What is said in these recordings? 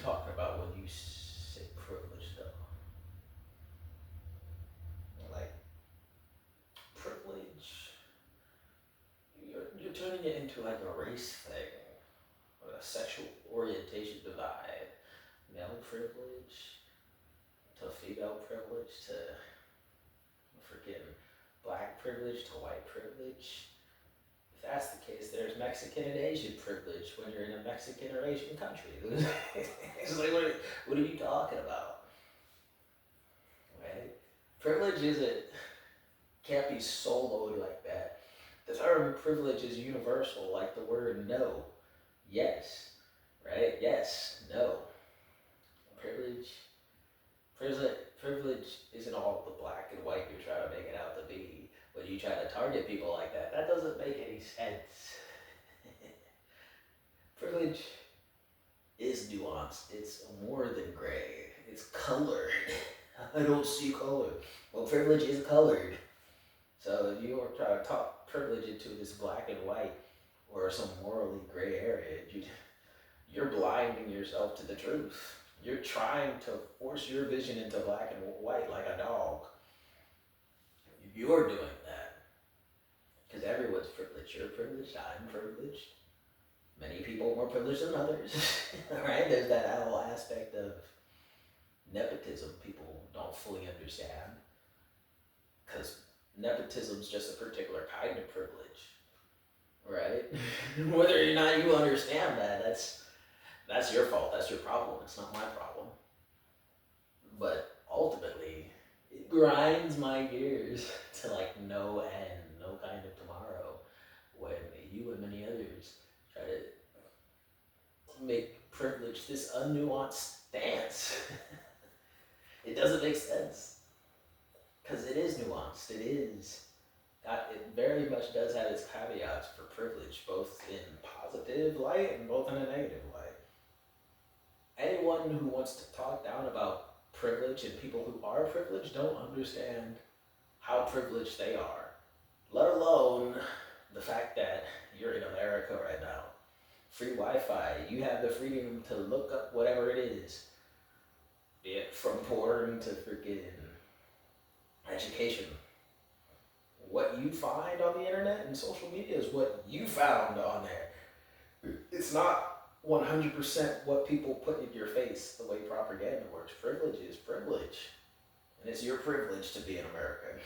talking about when you say privilege, though? Like, privilege, you're turning it into like a race thing, or a sexual orientation divide. Male privilege to female privilege to freaking black privilege to white privilege. If that's the case, there's Mexican and Asian privilege when you're in a Mexican or Asian country. It's like, what are you talking about? Right? Privilege can't be soloed like that. The term privilege is universal, like the word no. Yes. Right? Yes. No. Privilege. Privilege isn't all the black and white you're trying to make it out to be. When you try to target people like that, that doesn't make any sense. Privilege is nuanced. It's more than gray. It's colored. I don't see color. Well, privilege is colored. So if you are trying to talk privilege into this black and white or some morally gray area, you're blinding yourself to the truth. You're trying to force your vision into black and white like a dog. You're doing that. Because everyone's privileged. You're privileged. I'm privileged. Many people are more privileged than others. Right? There's that whole aspect of nepotism people don't fully understand. Because nepotism is just a particular kind of privilege. Right? Whether or not you understand that, that's your fault. That's your problem. It's not my problem. But ultimately, it grinds my gears to like no end, no kind of tomorrow, when you and many others try to make privilege this unnuanced stance. It doesn't make sense. Because it is nuanced. It very much does have its caveats for privilege, both in positive light and both in a negative light. Anyone who wants to talk down about privilege and people who are privileged don't understand how privileged they are, let alone the fact that you're in America right now. Free Wi-Fi, you have the freedom to look up whatever it is, be it from porn to freaking education. What you find on the internet and social media is what you found on there. It's not 100% what people put in your face the way propaganda works. Privilege is privilege. And it's your privilege to be an American.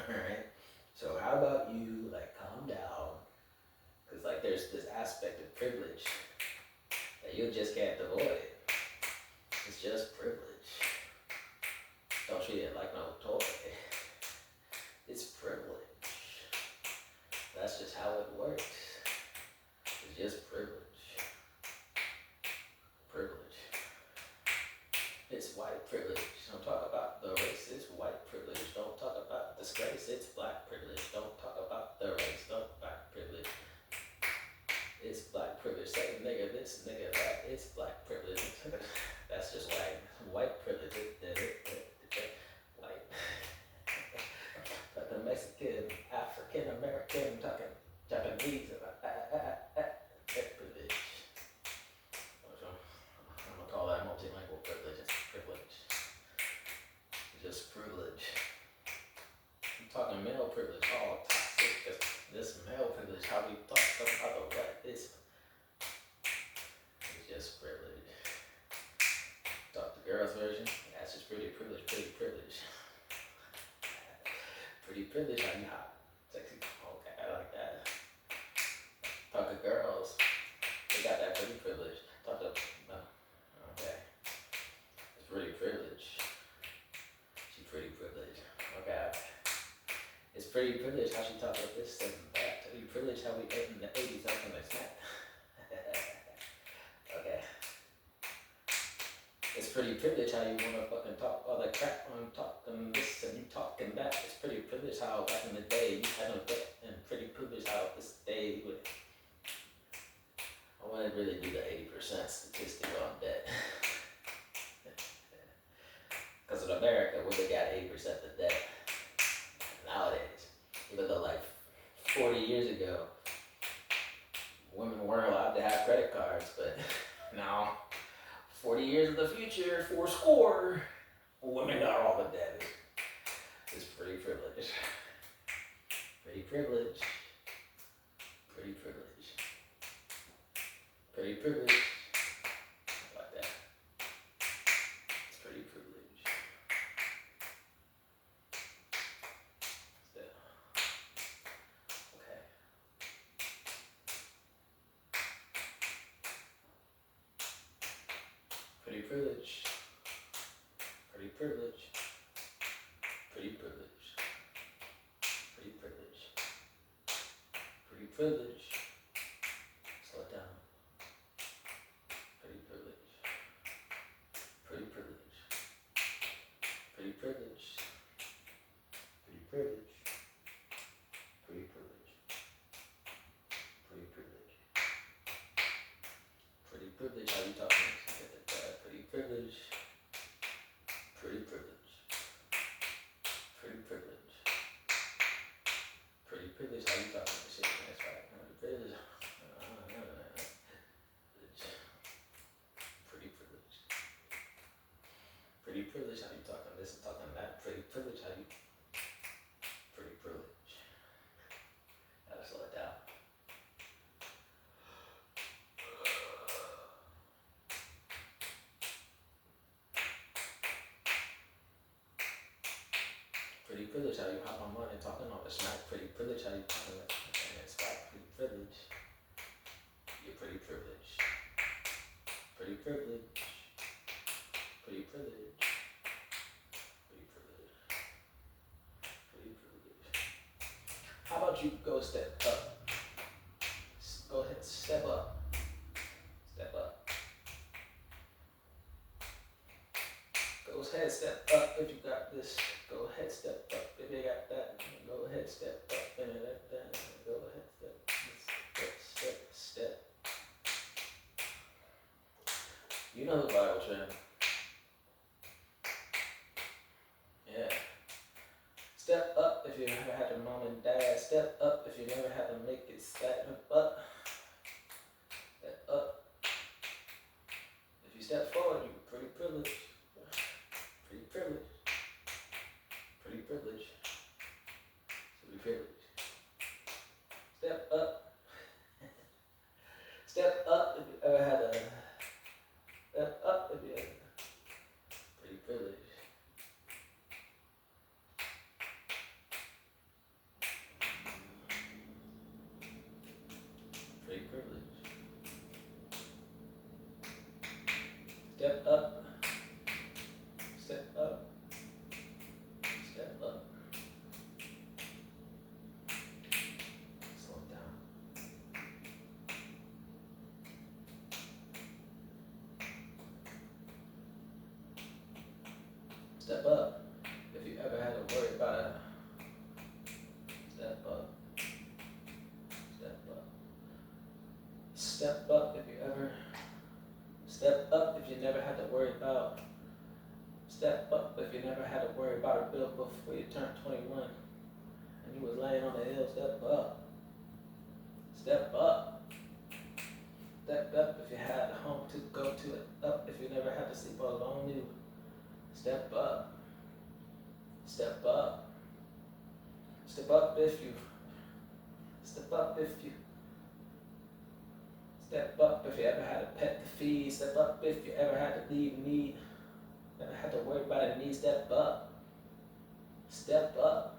Alright? So how about you calm down? Because there's this aspect of privilege that you just can't avoid. It's just privilege. Don't treat it like no toy. It's privilege. That's just how it works. It's just privilege. Privilege. It's white privilege. Don't talk about the race. It's white privilege. Don't talk about disgrace. It's black privilege. Don't talk about the race. Don't black privilege. It's black privilege. Say nigga this, nigga that. It's black privilege. That's just white. White privilege. White. Talking Mexican, African American, talking Japanese. Privilege. I'm gonna call that multilingual privilege. It's privilege. It's just privilege. I'm talking male privilege. All toxic. Because this male privilege, how we talk about the what is. It's just privilege. Talk the girls version. Yeah, it's just pretty privilege. Pretty privilege. Pretty privilege. How you hot, sexy. Okay, I like that. Talk to girls. They got that pretty privilege. Talk to okay. It's pretty privilege. She pretty privileged. Okay. It's pretty privileged how she talks like this and that. Pretty privileged how we ate in the 80s something like that. Okay. It's pretty privileged how you wanna fucking talk all that crap on talking this and you talking that. It's pretty privileged how back in the day you had no debt, and pretty privileged how this day you would. I want to really do the 80% statistic on debt. Because in America, we got 80% of debt nowadays. Even though 40 years ago, women weren't allowed to have credit cards, but now 40 your four score. Women are all the dead. It's pretty privilege. Pretty privilege. Pretty privilege. Pretty privilege. How about that? It's pretty privilege. Still. Okay. Pretty privilege. Pretty privilege. Pretty privilege. Pretty privilege. Pretty privilege. Slow it down. Pretty privilege. Pretty privilege. Pretty privilege. Pretty privilege. Pretty privilege. Pretty privilege. Pretty privilege. How you talking? Pretty privilege. Pretty privilege. Pretty privilege. Pretty privilege. How you talking? Shit, that's right. Privilege. Pretty privilege. Pretty privilege. How you talking this and talking that? Pretty privilege. How you? Pretty privilege. Gotta slow it down. Pretty privilege how you hop on one and talking all the smack. Pretty privilege how you talking that and it's back. Pretty privilege. You're pretty privileged. Pretty privilege. Pretty privilege. Pretty privilege. Pretty privilege. How about you go step up? Go ahead, step up. Step up. Go ahead, step up if you got this. Go ahead, step up if you got that. Go ahead, step up and that. Go ahead, step. You know the Bible, Trim. Yeah. Step up if you never had a mom and dad. Step up if you never had to make it. Step up. Step up. If you step forward, you're pretty privileged. Pretty privileged. Pretty privileged. Pretty privileged. Step up. Step up if you ever had a. Step up if you ever. Pretty privileged. Pretty privileged. Step up. Step up. Step up. Slow it down. Step up if you ever had to worry about it. Step up. Step up. Step up if you ever. Step up if you never had to worry about. Step up if you never had to worry about a bill before you turned 21 and you was laying on the hill. Step up. Step up. Step up if you had a home to go to. It up if you never had to sleep all alone. You. Step up. Step up. Step up if you. Step up if you. Step up if you ever had a pet to feed. Step up if you ever had to leave need. Never had to worry about a need. Step up. Step up.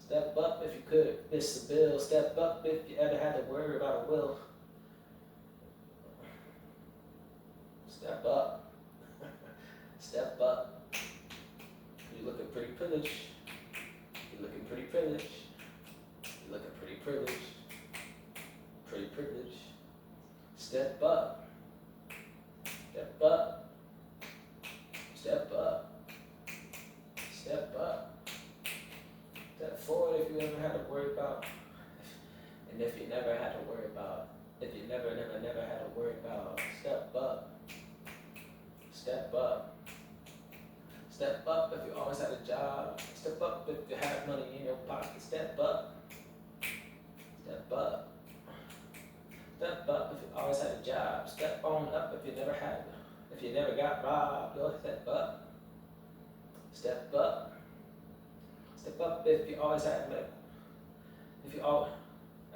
Step up if you could miss a bill. Step up if you ever had to worry about a will. Step up. Step up. You're looking pretty privileged. You're looking pretty privileged. You're looking pretty privileged. Pretty privileged. Step up. Step up. Step up. Step up. Step forward if you ever had to worry about. And if you never had to worry about. If you never had to worry about. Step up. Step up. Step up if you always had a job. Step up if you had money in your pocket. Step up. Step up. Step up if you always had a job. Step on up if you never had. If you never got robbed, go step up. Step up. Step up if you always had medical. If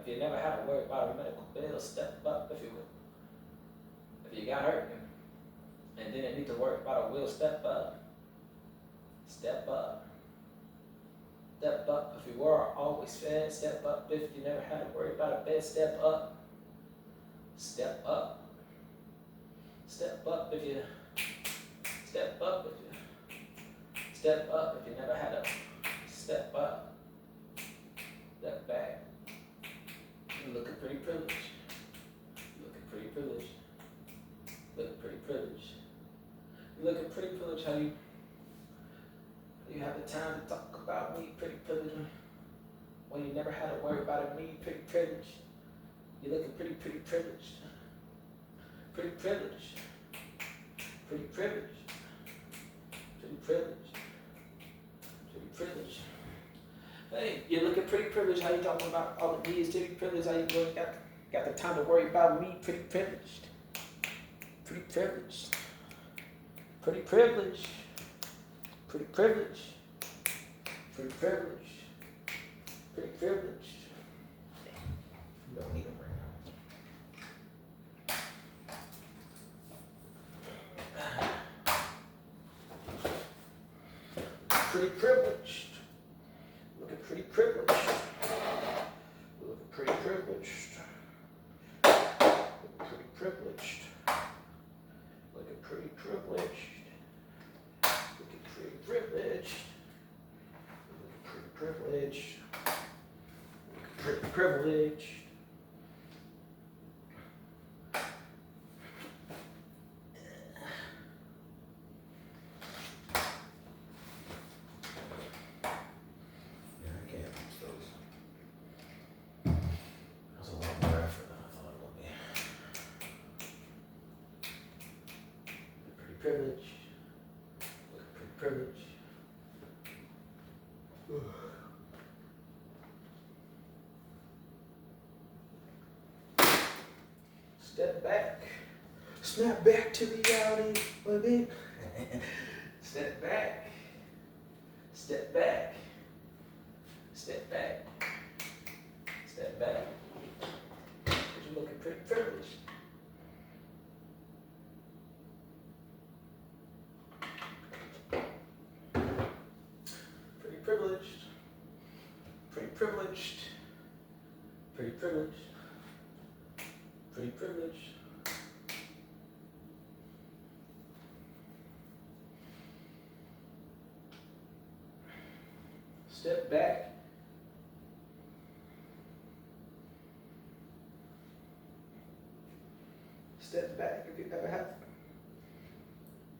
you never had to worry about a medical bill, step up. If you got hurt and didn't need to worry about a will, step up. Step up. Step up if you were always fed. Step up if you never had to worry about a bed. Step up. Step up. Step up if you. Step up if you. Step up if you never had to. Step up. Step back. You're looking pretty privileged. You're looking pretty privileged. Looking pretty privileged. You're looking pretty privileged. How you have the time to talk about me, pretty privileged, when you never had to worry about me, pretty privileged. You're looking pretty privileged. Pretty privileged. Pretty privileged. Pretty privileged. Pretty privileged. Hey, you're looking pretty privileged. How you talking about all the needs, pretty privileged? How you got the time to worry about me, pretty privileged. Pretty privileged. Pretty privileged. Pretty privileged. Pretty privileged. Pretty privileged. You don't need them right now. Pretty privileged. Looking pretty privileged. Looking pretty privileged. Looking pretty privileged. Looking pretty privileged. Privilege. Privilege. Privilege. Yeah, I can't use those. That was a lot more effort than I thought it would be. Pretty privilege. Pretty privilege. Step back. Snap back to reality, baby. Step back. Step back. Step back. Step back. Because you're looking pretty privileged. Pretty privileged. Pretty privileged. Pretty privileged. Pretty privileged. Step back. Step back if you ever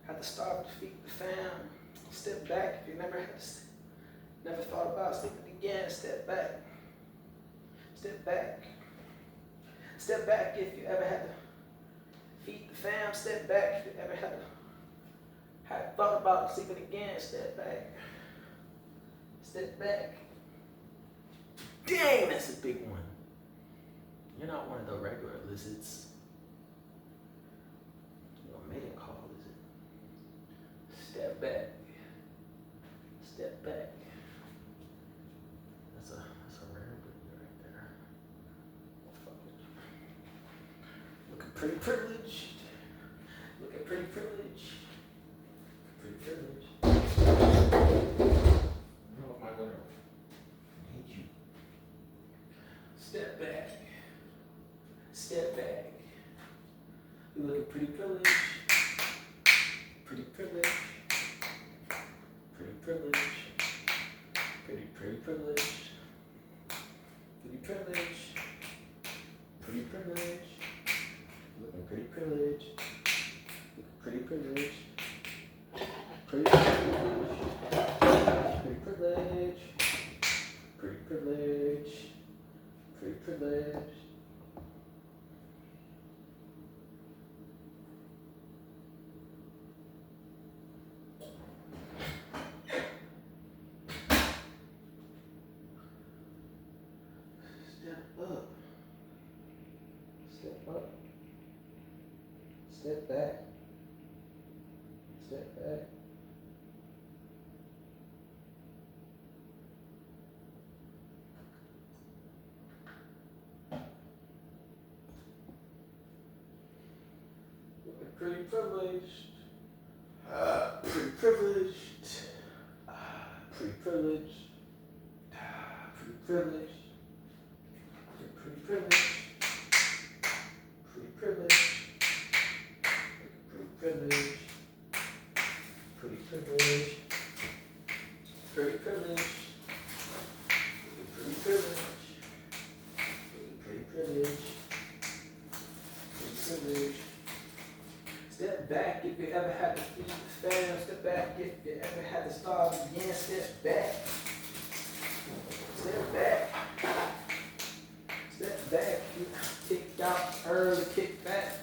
had to starve to feed the fam. Step back if you never thought about sleeping again. Step back. Step back. Step back if you ever had to feed the fam. Step back if you ever had thought about sleeping again. Step back. Step back. Dang, that's a big one. You're not one of the regular lizards. You're a mating call lizard. Step back. Step back. That's a rare breed right there. Fuck it. Looking pretty privileged. Looking pretty privileged. Pretty privileged. No, my winner. I hate you. Step back. Step back. You're looking pretty privileged. Pretty privileged. Pretty privileged. Pretty privileged. Pretty privileged. Pretty privileged. Looking pretty privileged. Pretty privileged. Pretty privileged. Pretty privileged. Pretty privileged. Pretty privileged. Step up. Step up. Step back. step back. Pretty privileged. Pretty privileged. Pretty privileged. Pretty privileged. Pretty privileged. Pretty privileged. Pretty privileged. Pretty privileged. Pretty privileged. Pretty privileged. Pretty privileged. Pretty privileged. Step back if you ever had to feed the fam. Step back if you ever had to starve again. Step back. Step back. Step back. You kicked out early, kick back.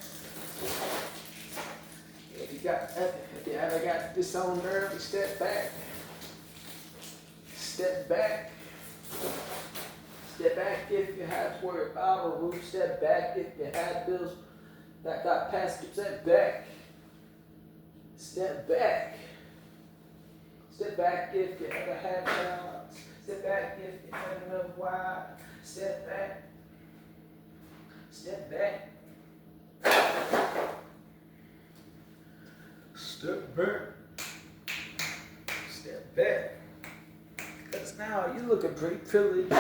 If you ever got disowned early, step back. Step back. Step back if you had to worry about a roof. Step back if you had bills that got past you. Step back. Step back. Step back if you ever had jobs. Step back if you ever know why. Step back. Step back. Step back. Step back. Because now you're looking pretty privileged.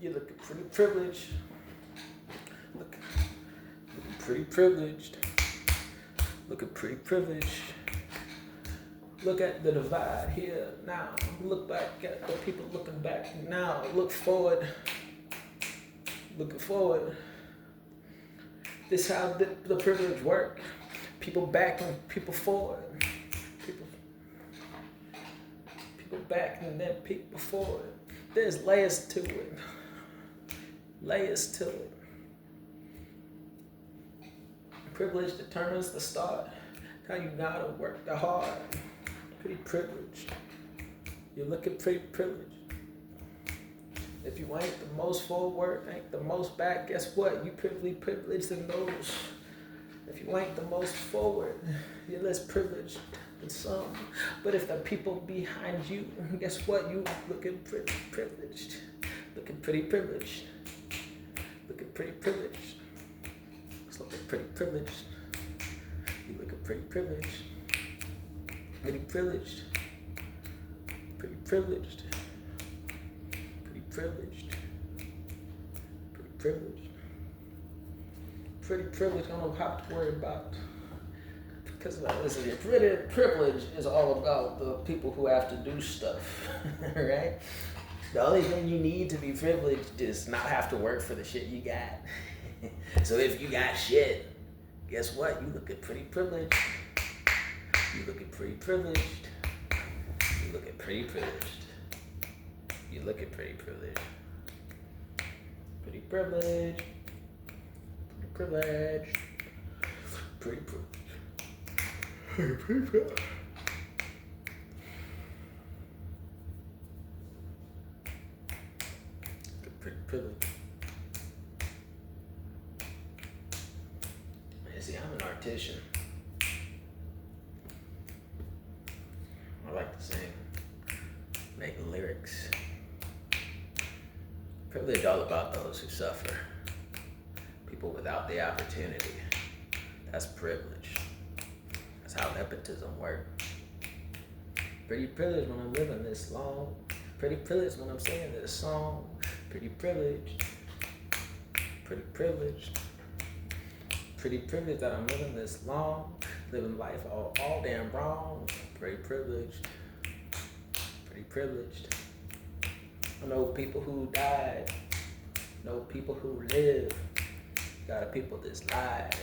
You're looking pretty privileged. Looking pretty privileged. Looking pretty privileged. Look at the divide here now. Look back at the people looking back now. Look forward. Looking forward. This is how the privilege work. People back and people forward. People back and then people forward. There's layers to it. Layers to it. Privilege determines the start. How you gotta work the hard. Pretty privileged. You're looking pretty privileged. If you ain't the most forward, ain't the most back, guess what? You privileged in those. If you ain't the most forward, you're less privileged than some. But if the people behind you, guess what? You looking pretty privileged. Looking pretty privileged. Looking pretty privileged. Looking pretty privileged. You looking pretty privileged. Pretty privileged. Pretty privileged. Pretty privileged. Pretty privileged. Pretty privileged. I don't know how to worry about. Because listen, pretty privilege is all about the people who have to do stuff, right? The only thing you need to be privileged is not have to work for the shit you got. So if you got shit, guess what? You looking pretty privileged. You looking pretty privileged. You looking pretty privileged. You looking pretty privileged. Pretty privileged. Pretty privileged. Pretty privileged. Pretty privileged. Pretty privileged. See, I'm an artician. I like to sing, make lyrics. Privilege all about those who suffer. People without the opportunity. That's privilege. That's how nepotism works. Pretty privileged when I'm living this long. Pretty privileged when I'm singing this song. Pretty privileged. Pretty privileged. Pretty privileged that I'm living this long, living life all damn wrong. Pretty privileged. Pretty privileged. I know people who died. Know people who live. Got a people that's lied.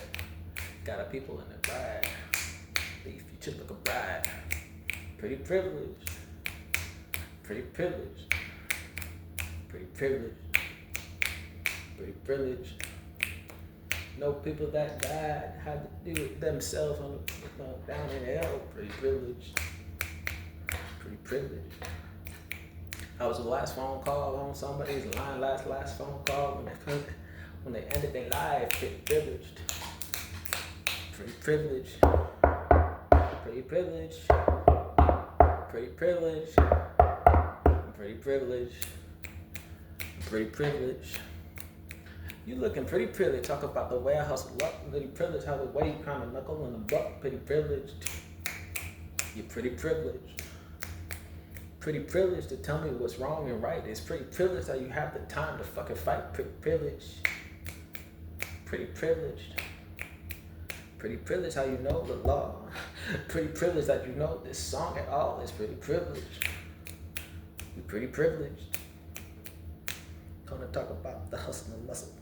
Got a people in the bride. The future looking bright. Pretty privileged. Pretty privileged. Pretty privileged. Pretty privileged. Know people that died had to do it themselves on down in hell. Pretty privileged. Pretty privileged. I was the last phone call on somebody's line. Last phone call when they ended their life. Pretty privileged. Pretty privileged. Pretty pretty privileged. Pretty privileged. Pretty privileged. Pretty privileged. You looking pretty privileged. Talk about the way I hustle up. Pretty privileged. How the way you kind of knuckle in the butt. Pretty privileged. You're pretty privileged. Pretty privileged to tell me what's wrong and right. It's pretty privileged that you have the time to fucking fight. Pretty privileged. Pretty privileged. Pretty privileged how you know the law. Pretty privileged that you know this song at all. It's pretty privileged. You're pretty privileged. Gonna talk about the hustle and muscle.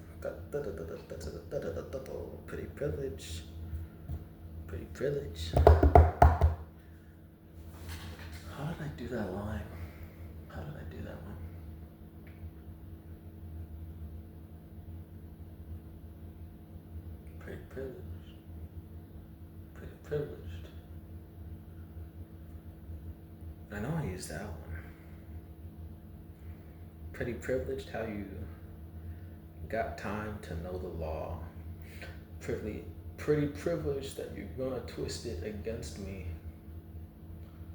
Pretty privileged. Pretty privileged. How did I do that line? How did I do that one? Pretty privileged. Pretty privileged. I know I used that one. Pretty privileged how you got time to know the law. Pretty privileged that you're gonna twist it against me.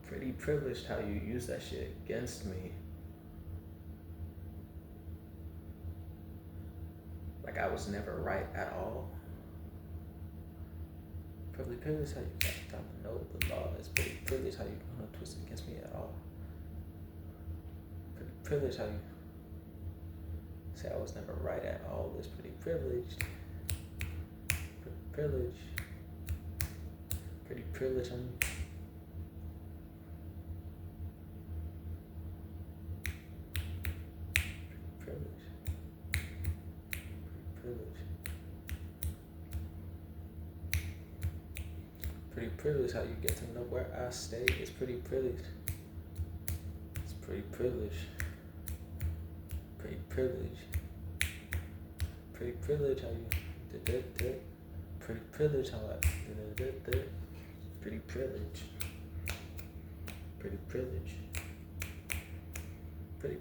Pretty privileged how you use that shit against me. Like I was never right at all. Pretty privileged how you got time to know the law. It's pretty privileged how you gonna twist it against me at all. Pretty privileged how you say I was never right at all. It's pretty privileged. Pretty privileged. Pretty privileged on you. Privilege. Privilege. Pretty privileged how you get to know where I stay. It's pretty privileged. It's pretty privileged. Pretty privileged. Pretty privileged how you did. Pretty privileged how I did. Pretty privileged. Pretty privileged. Pretty.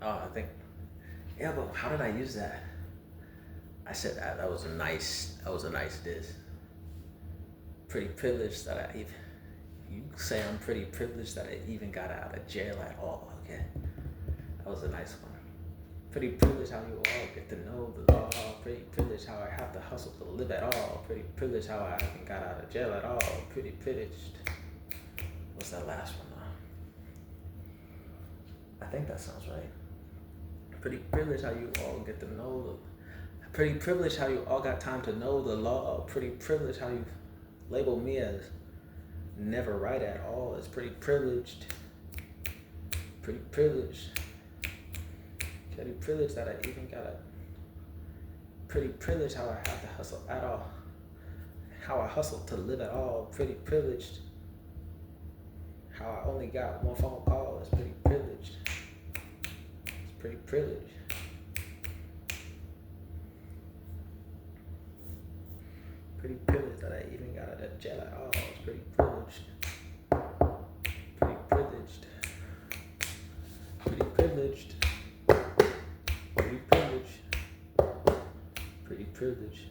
Oh, I think. Yeah, but how did I use that? I said that was a nice diss. Pretty privileged that I even. You say I'm pretty privileged that I even got out of jail at all. Okay, that was a nice one. Pretty privileged how you all get to know the law. Pretty privileged how I have to hustle to live at all. Pretty privileged how I haven't got out of jail at all. Pretty privileged. What's that last one though? I think that sounds right. Pretty privileged how you all get to know the. Pretty privileged how you all got time to know the law. Pretty privileged how you label me as never right at all. It's pretty privileged. Pretty privileged. Pretty privileged that I even got a. Pretty privileged how I have to hustle at all. How I hustle to live at all. Pretty privileged. How I only got one phone call. It's pretty privileged. It's pretty privileged. Pretty privileged that I even got out of jail at all. It's pretty privileged. Pretty privileged. Pretty privileged. Pretty privileged. Pretty privileged.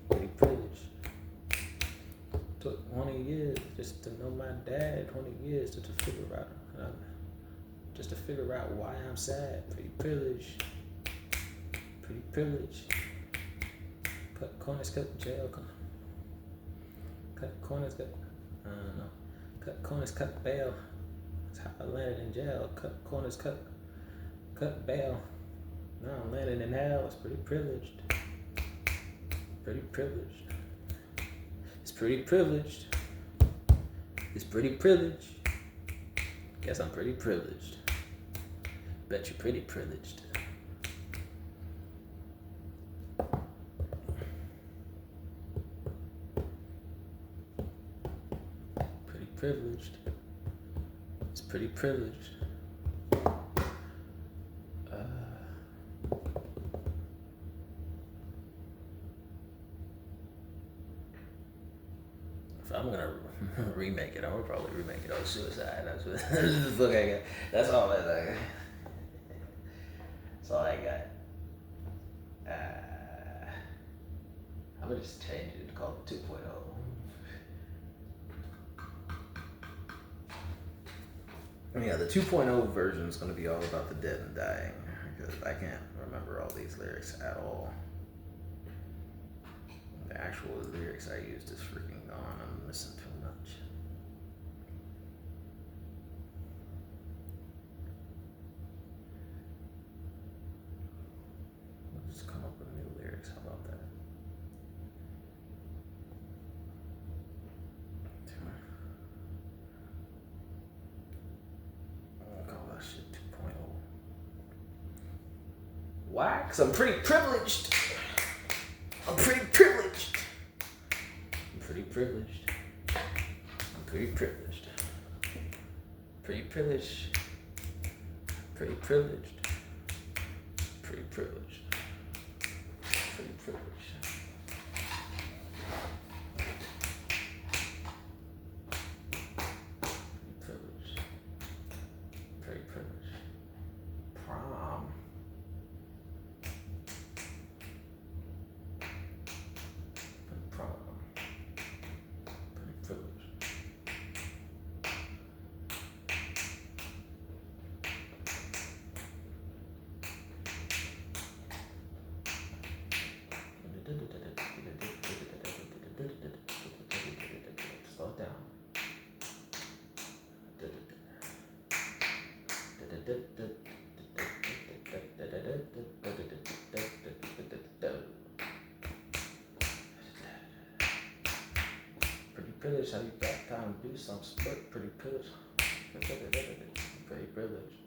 Pretty privileged. Took 20 years just to know my dad. 20 years just to figure out. Just to figure out why I'm sad. Pretty privileged. Pretty privileged. Cut corners, cut jail. Cut corners, cut. I don't know. Cut corners, cut bail. That's how I landed in jail. Cut corners, cut bail. Now I'm landing in hell. It's pretty privileged. Pretty privileged. It's pretty privileged. It's pretty privileged. Guess I'm pretty privileged. Bet you're pretty privileged. Pretty privileged. It's pretty privileged. If I'm gonna remake it, I would probably remake it on suicide. That's what the fuck I got. That's all I got. That's all I got. I'm gonna just change it to call it 2.0. Yeah, the 2.0 version is going to be all about the dead and dying, because I can't remember all these lyrics at all. The actual lyrics I used is freaking gone. I'm missing too much. We'll just come up with new lyrics. How about that? I'll call that shit 2.0. Why? Because I'm pretty privileged. I'm pretty privileged. I'm pretty privileged. I'm pretty privileged. Pretty privileged. Pretty privileged. Pretty privileged. Pretty privileged. Pretty privileged. Prom. Prom. Pretty privileged. Slow it down. Pretty privileged how you got time to do some split. Pretty privileged. Pretty privileged.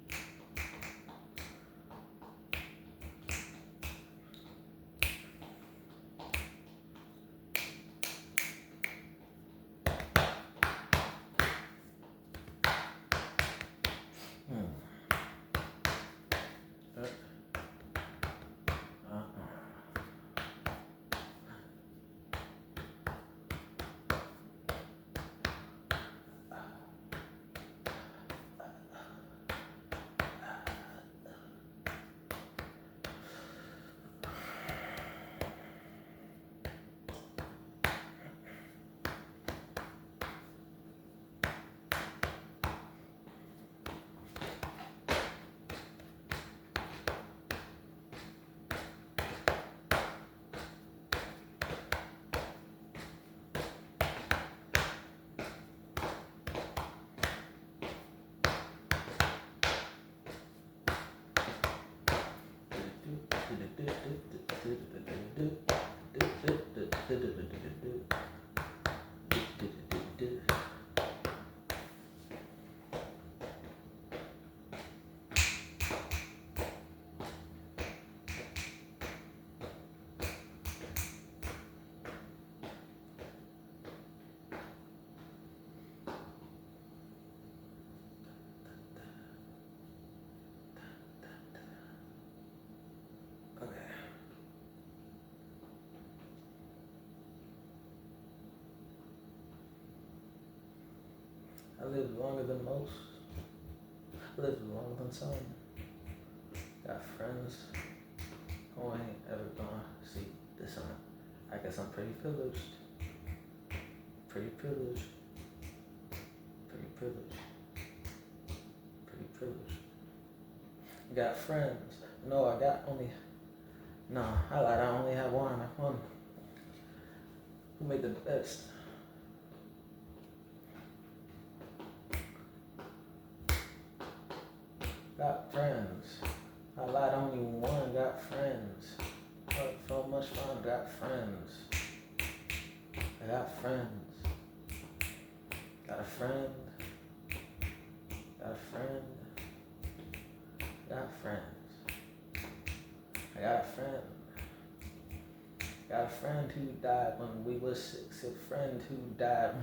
I lived longer than most. I lived longer than some. Got friends who I ain't ever gonna see this on. I guess I'm pretty privileged. Pretty privileged. Pretty privileged. Pretty privileged. Got friends. No, I got only. No, I lied. I only have one. One. Who made the best? Got friends. I lied, only one. Got friends. Had so much fun. Got friends. I got friends. Got a friend. Got a friend. Got friends. I got a friend. Got a friend who died when we was 6. A friend who died.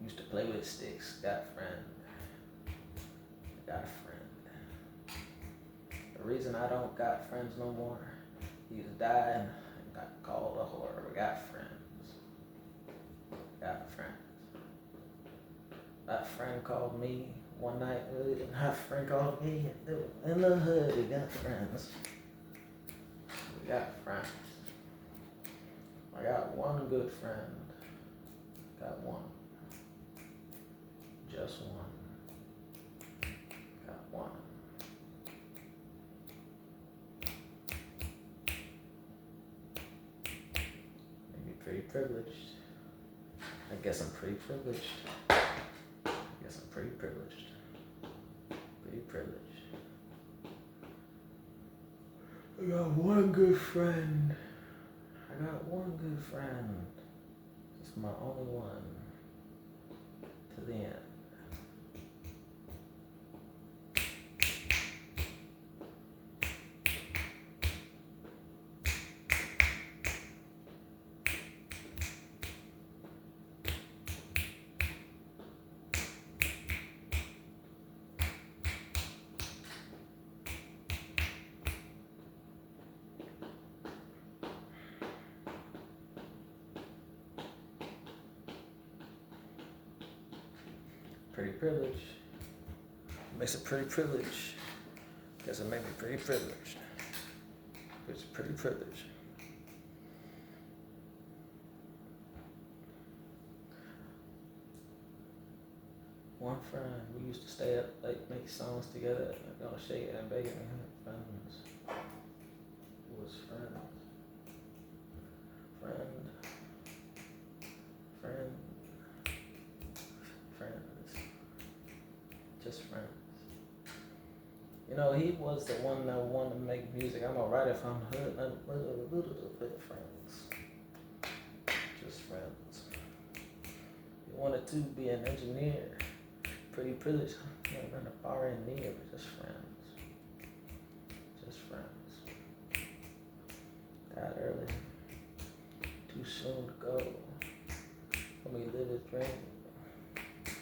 Used to play with sticks. Got a friend. Got a friend. The reason I don't got friends no more, he's died and got called a whore. We got friends. Got friends. That friend called me one night. That friend called me in the hood. We got friends. We got friends. I got one good friend. Got one. Just one. pretty privileged. I guess I'm pretty privileged. Pretty privileged. I got one good friend. It's my only one. To the end. Pretty privilege. Makes it pretty privilege. Guess it made me pretty privileged. It's pretty privilege. One friend, we used to stay up late, make songs together, go shake and bake and friends. It was friends. Just friends. You know, he was the one that wanted to make music. I'm a writer from the hood, a little bit friends. Just friends. He wanted to be an engineer. Pretty privileged. Run a bar in near, but just friends. Just friends. Died early. Too soon to go. Let me live his dream.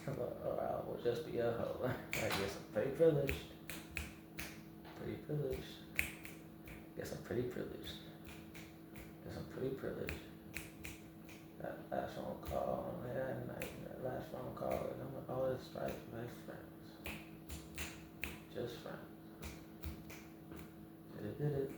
I will just be a hoe. I guess I'm pretty privileged. Guess I'm pretty privileged. That last phone call that night. I'm like, all this right, my friends. Just friends. Did it.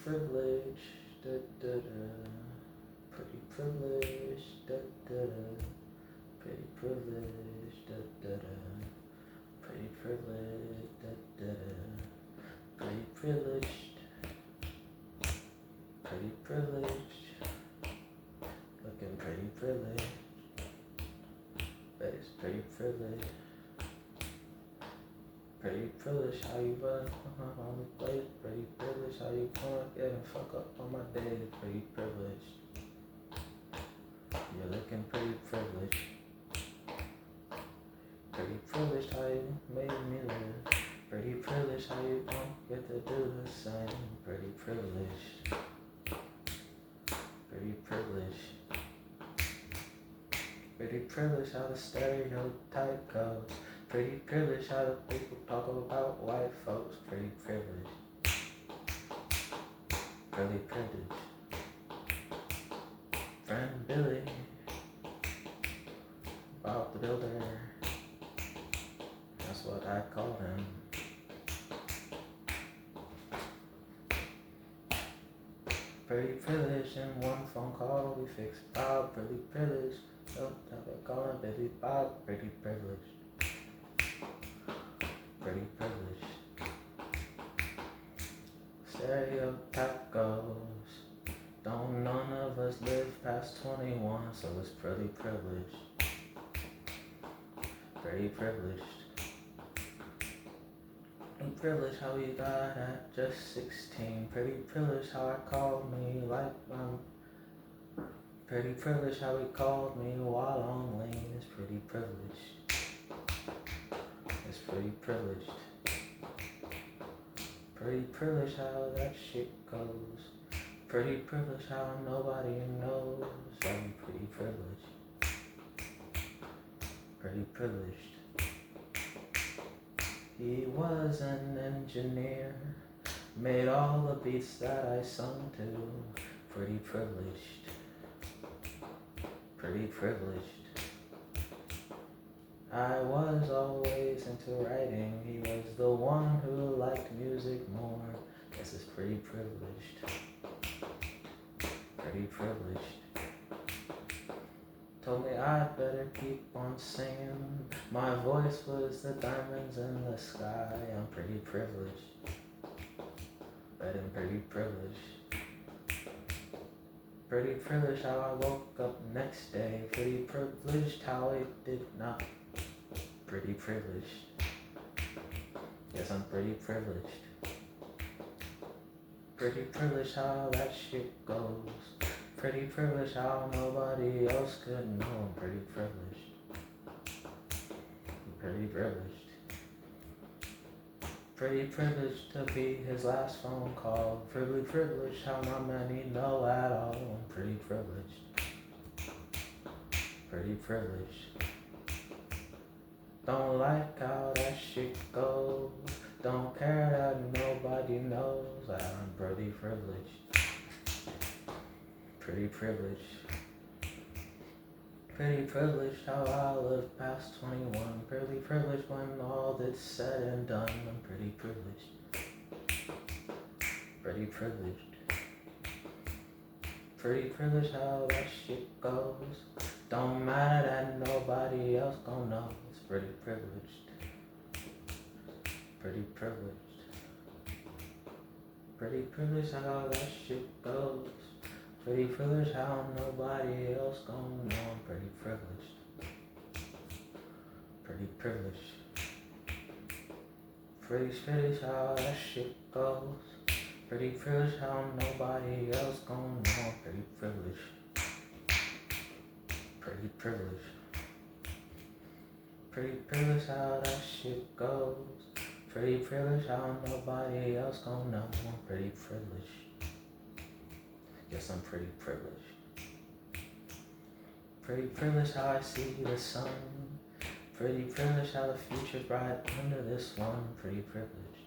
Privilege, pretty privilege, pretty privilege, pretty privilege, pretty privileged, looking pretty privileged, but it's pretty privileged. Pretty privileged how you run on the plate. Pretty privileged how you come get and fuck up on my day. Pretty privileged. You're looking pretty privileged. Pretty privileged how you made me live. Pretty privileged how you don't get to do the same. Pretty privileged. Pretty privileged how the stereotype goes. Pretty privileged how the people talk about white folks. Pretty privileged. Friend Billy, Bob the Builder. That's what I call him. Pretty privileged in one phone call we fixed Bob. Pretty privileged. Don't have a call him Billy Bob. Pretty privileged. Stereotype goes. Don't none of us live past 21, so it's pretty privileged. Privileged how he died at just 16. Pretty privileged how I called me like I'm. Pretty privileged how he called me while on lean. It's pretty privileged. Pretty privileged how that shit goes. Pretty privileged how nobody knows. I'm pretty privileged. He was an engineer, made all the beats that I sung to. Pretty privileged. I was always into writing. He was the one who liked music more. Guess it's pretty privileged. pretty privileged. Told me I'd better keep on singing. My voice was the diamonds in the sky. I'm pretty privileged. But I'm pretty privileged. Pretty privileged how I woke up next day. Pretty privileged how I did not. Pretty privileged. Yes, I'm pretty privileged. Pretty privileged how that shit goes. Pretty privileged how nobody else could know. I'm pretty privileged. I'm pretty privileged. Pretty privileged to be his last phone call. Pretty privileged how not many know at all. I'm pretty privileged. Pretty privileged. Don't like how that shit goes. Don't care that nobody knows that I'm pretty privileged. Pretty privileged. Pretty privileged how I live past 21. Pretty privileged when all that's said and done. I'm pretty privileged. Pretty privileged. Pretty privileged how that shit goes. Don't matter that nobody else gon' know. It's pretty privileged. Pretty privileged. Pretty privileged how that shit goes. Pretty privileged how nobody else gon' know. I'm pretty privileged. Pretty privileged. Pretty privileged how that shit goes. Pretty privileged how nobody else gon' know. I'm pretty privileged. Pretty privileged. Pretty privileged how that shit goes. Pretty privileged how nobody else gon' know. I'm pretty privileged. Yes, I'm pretty privileged. Pretty privileged how I see the sun. Pretty privileged how the future's bright under this one. Pretty privileged.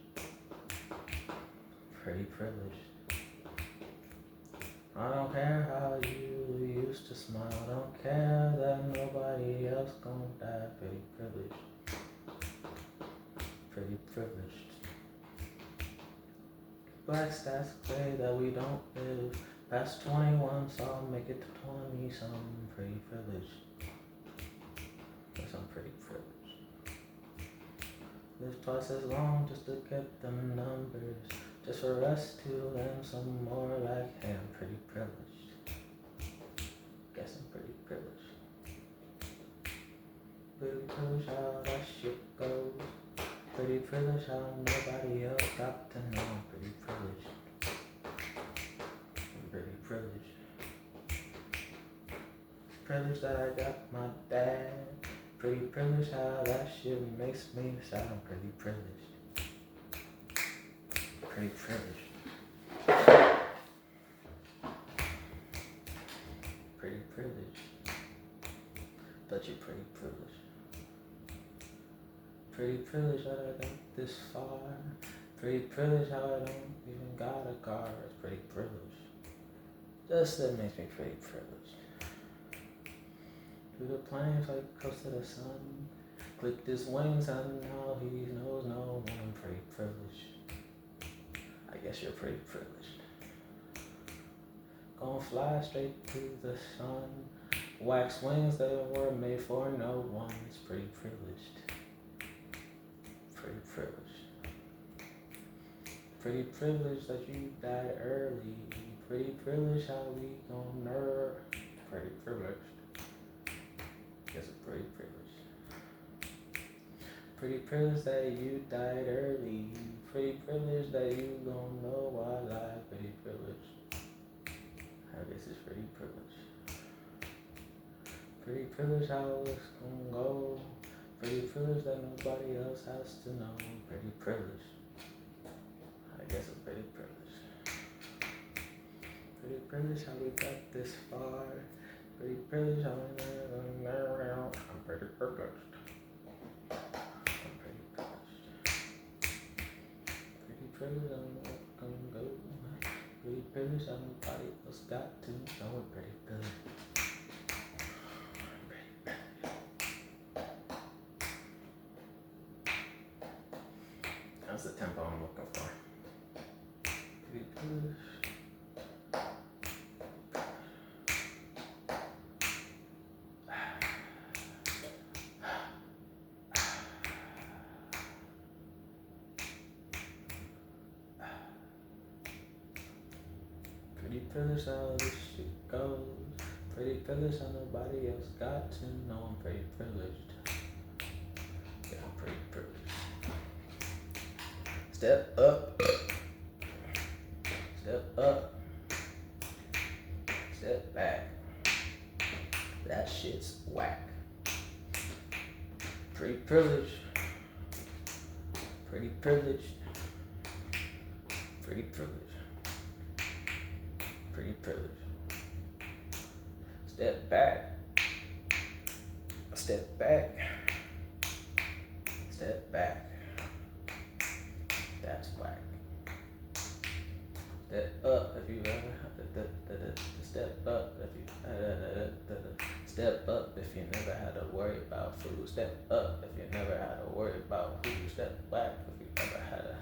Pretty privileged. I don't care how you used to smile. I don't care that nobody else gon' die. Pretty privileged. Pretty privileged. Black stats say that we don't live past 21, so I'll make it to 20 some. Pretty privileged. Yes, I'm pretty privileged. Live twice as long just to get them numbers. Just for us to learn some more like, hey, I'm pretty privileged. Guess I'm pretty privileged. Pretty privileged how that shit goes. Pretty privileged how nobody else got to know. I'm pretty privileged. I'm pretty privileged. Privileged that I got my dad. Pretty privileged how that shit makes me sad. I'm pretty privileged. Pretty privileged. Pretty privileged. But you're pretty privileged. Pretty privileged how I got this far. Pretty privileged how I don't even got a car. It's pretty privileged. Just that makes me pretty privileged. Through the planes like close to the sun. Clicked his wings and now he knows no one. I'm pretty privileged. I guess you're pretty privileged. Gonna fly straight to the sun. Wax wings that were made for no one. It's pretty privileged. Pretty privileged. Pretty privileged that you died early. Pretty privileged how we gon' nerve. Pretty privileged. Guess I'm pretty privileged. Pretty privileged that you died early. Pretty privileged that you gon' know why I lie. Pretty privileged. I guess it's pretty privileged. Pretty privileged how it's gon' go. Pretty privileged that nobody else has to know. Pretty privileged. I guess I'm pretty privileged. Pretty privileged how we got this far. Pretty privileged how I'm pretty privileged. I'm pretty privileged. Pretty privileged I'm not gonna go. Pretty privileged how nobody else got to know. Pretty privileged. That's the tempo I'm looking for. Pretty privileged. Pretty privileged how this shit goes. Pretty privileged how nobody else got to know I'm pretty privileged. Yeah, I'm pretty privileged. Step up. Step up. Step back. That shit's whack. Pretty privileged. Pretty privileged. Pretty privileged. Pretty privileged. Step back. Step back. Step back. That's whack. Step up if you ever step up if you step up if you never had to worry about food. Step up if you never had to worry about who. Step back if you ever had to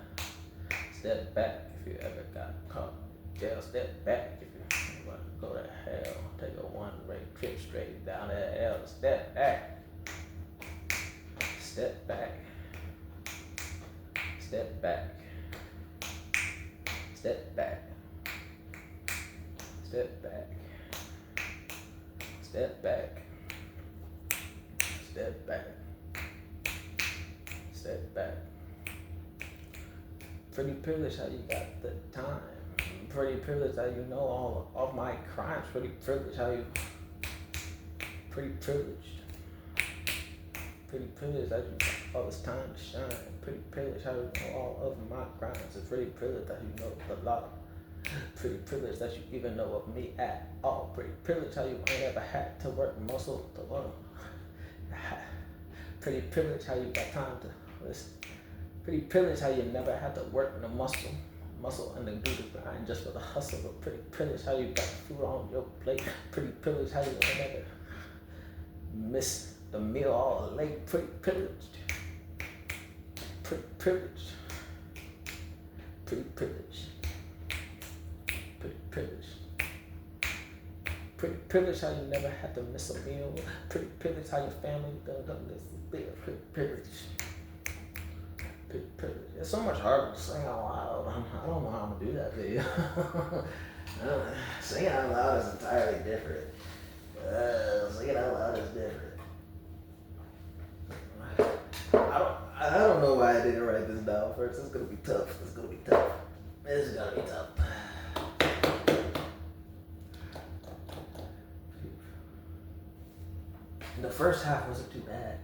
step back if you ever got caught in jail. Step back if you want to go to hell. Take a one-way trip straight down to hell. Step back. Step back. Step back. Step back. Step back. Step back. Step back. Step back. Pretty privileged how you got the time. Pretty privileged how you know all of my crimes. Pretty privileged how you. Pretty privileged. Pretty privileged that you got all this time to shine. Pretty privileged how you know all of my crimes. It's pretty privileged that you know the law. Pretty privileged that you even know of me at all. Pretty privileged how you ain't ever had to work muscle to learn. Pretty privileged how you got time to listen. Pretty privileged how you never had to work the muscle and the do the grind just for the hustle. But pretty privileged how you got food on your plate. Pretty privileged how you ain't ever miss the meal all late. Pretty privileged. Pretty privileged. Pretty privileged. Pretty privileged. Pretty privileged how you never had to miss a meal. Pretty privileged how your family done this. Pretty privileged. Pretty privileged. It's so much harder to sing out loud. I don't know how I'm gonna do that video. Singing out loud is entirely different. Singing out loud is different. I don't know why I didn't write this down first. It's gonna be tough. It's gonna be tough. This is gonna be tough. The first half wasn't too bad.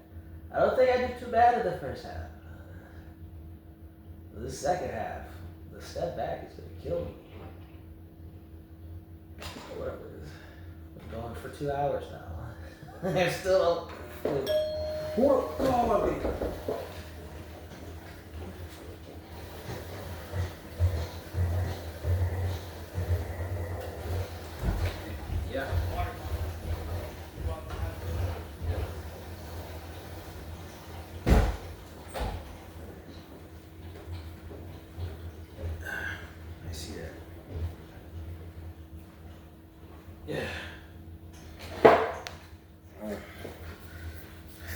I don't think I did too bad in the first half. The second half, the step back is gonna kill me. Whatever it is. I'm going for 2 hours now. I still don't. What? Oh, me. Yeah. I see that. Yeah.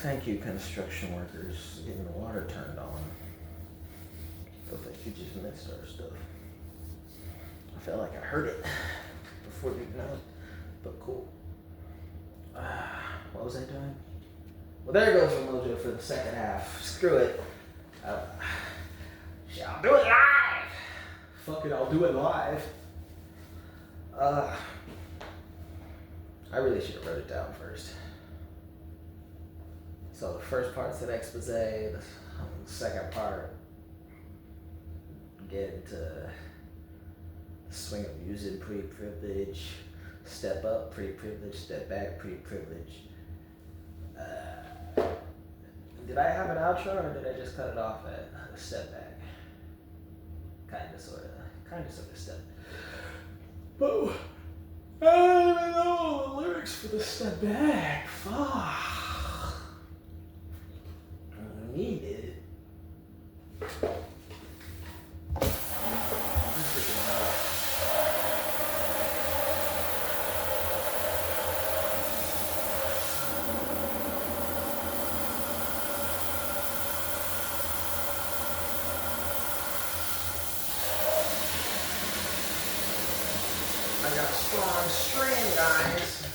Thank you, construction workers, getting the water turned on. I felt like you just missed our stuff. I felt like I heard it before you know it, but cool. What was I doing? Well, there goes the mojo for the second half. Screw it. I'll do it live. Fuck it, I'll do it live. I really should have wrote it down first. So the first part's an expose, the second part, get into the swing of using pre-privilege, step up, pre-privilege, step back, pre-privilege. Did I have an outro or did I just cut it off at a step back? Kinda, sorta step. Oh, I don't even know the lyrics for the step back. Fuck. Needed. I got strong string, guys.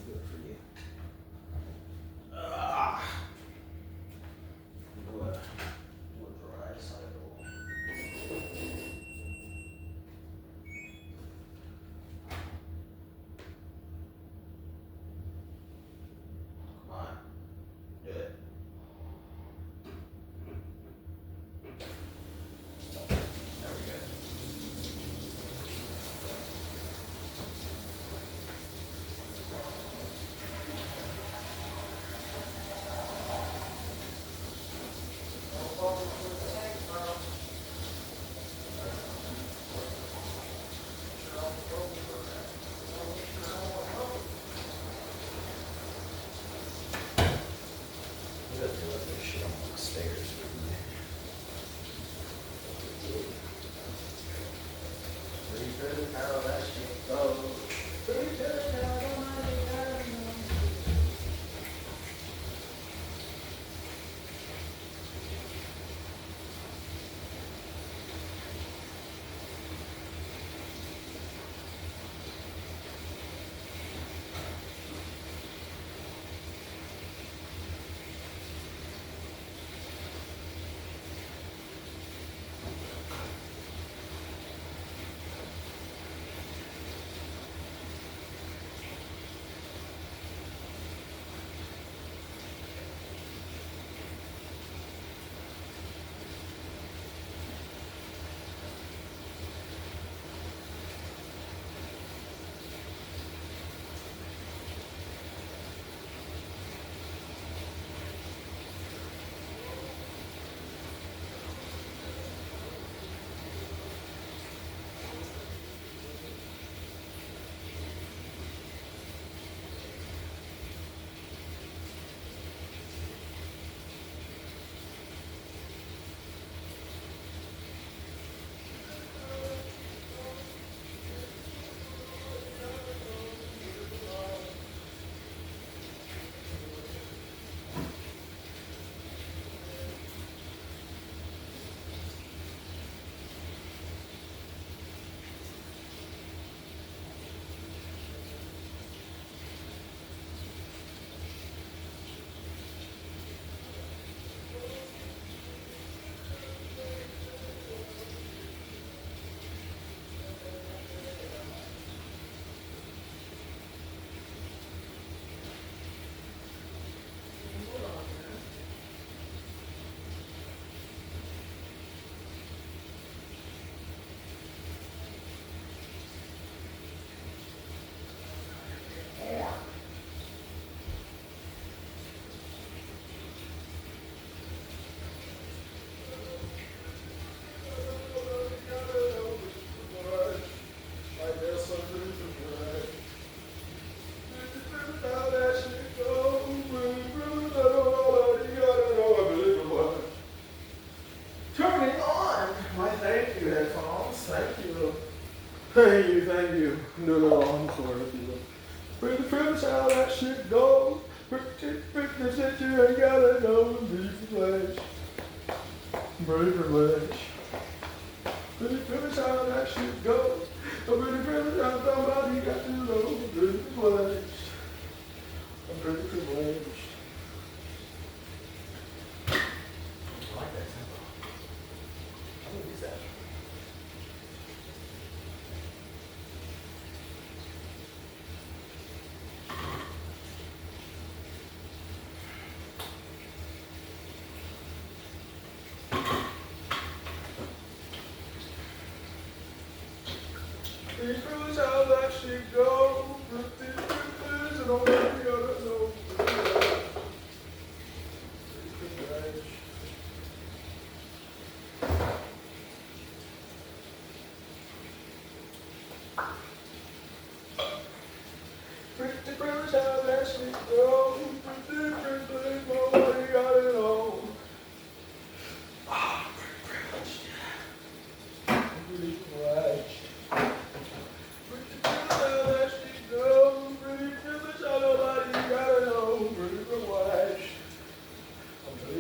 Good for you. What dry cycle? Come on. Do it. There we go. You have to let this shit on the stairs. Pretty good how that shit goes. Pretty good how the money goes. Thank you. No, I'm sorry. Pretty privilege how that shit goes. Pretty privilege that you ain't gotta know. Pretty privilege. Pretty privilege. Pretty privilege how that shit goes. Pretty privilege how somebody got to know. Pretty privilege. I'm pretty privileged. I like that tempo. I'm gonna use that. Pretty privilege how that shit goes.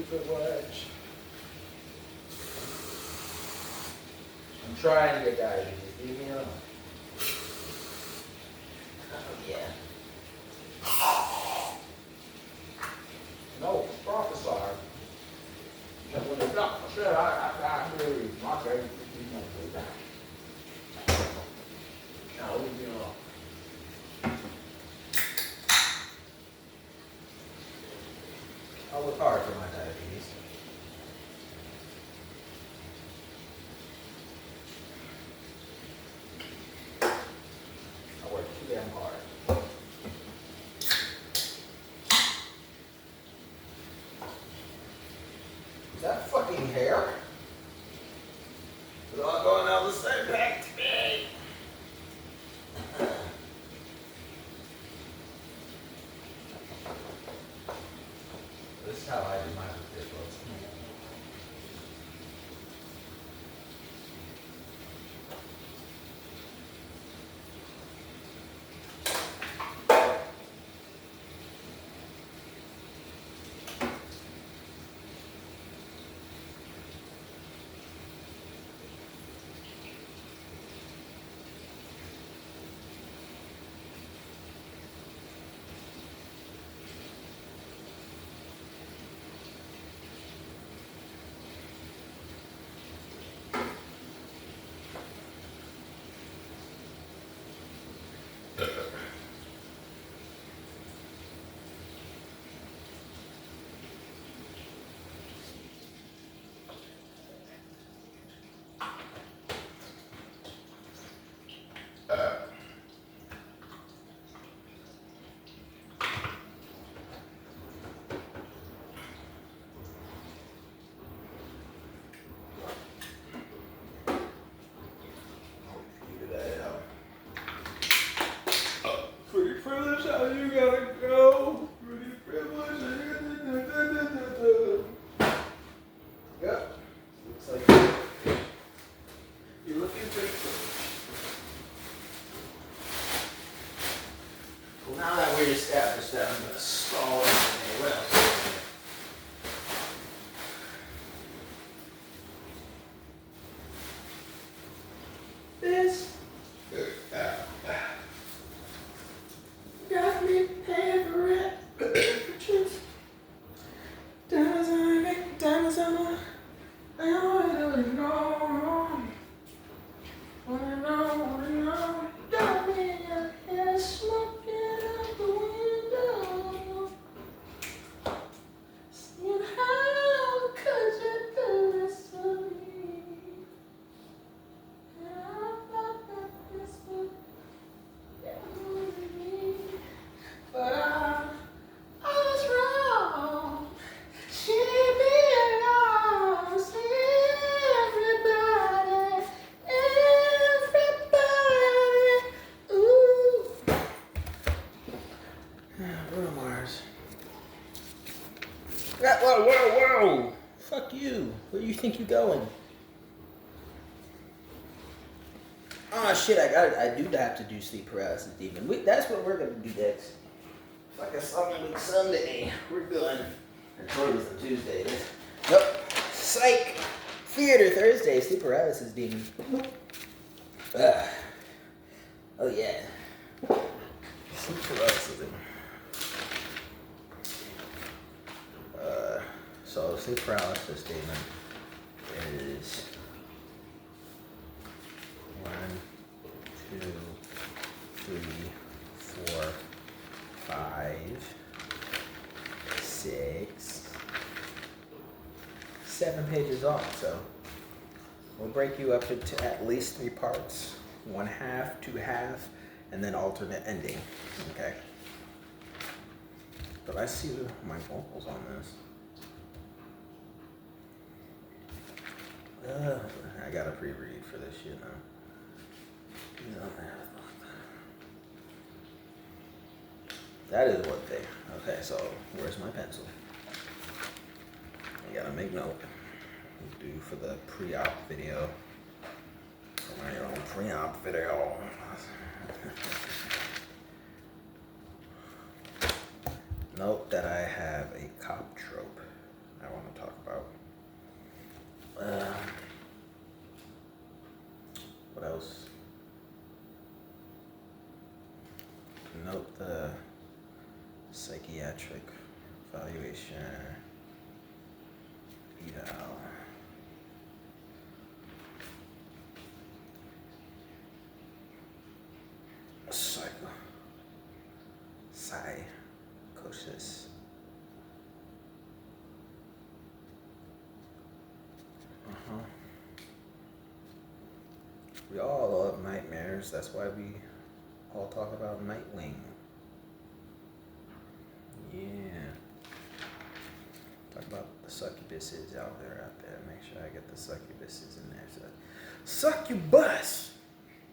privilege. I'm trying to get diabetes. Leave me alone. Oh yeah. No, prophesy. That when the doctor said I believe my favorite is going to go down. Now leave me alone. I work hard for my diabetes. I work too damn hard. Is that fucking hair? It's all going out the same back to me. This is how I do my visuals. Pretty privilege, how you gotta go? Pretty privilege. Yep. Looks like you're looking pretty cool. Well, now that we're established that, I'm gonna stall everything. What else? This got me paying for rent. Diamonds on my I don't know. Got me a hair smoking out the window. Saying, how could you do this to me? And I thought that this would get me. But I was wrong. She belongs to everybody. Ooh. Bruno Mars. Whoa. Fuck you. Where do you think you're going? Oh shit, I do have to do sleep paralysis demon. That's what we're gonna do next. Like a Sunday Sunday. We're going. And Troy's on Tuesday. Nope. Psych. Theater Thursday. Sleep paralysis demon. Oh yeah. Sleep paralysis demon. So sleep paralysis demon is 1, 2, 3, 4, 5, 6, 7 pages long. So we'll break you up to at least 3 parts, 1/2, 2/2, and then alternate ending. Okay. But I see my vocals on this. I gotta pre-read for this shit now. That is one thing. Okay, so where's my pencil? I gotta make note. Do for the pre-op video. My own pre-op video. Note that I have a cop trope I want to talk Note the psychiatric evaluation. Eval. Psychosis. We all love nightmares. That's why we all talk about Nightwing. Yeah. Talk about the succubuses out there. Make sure I get the succubuses in there. So, succubus!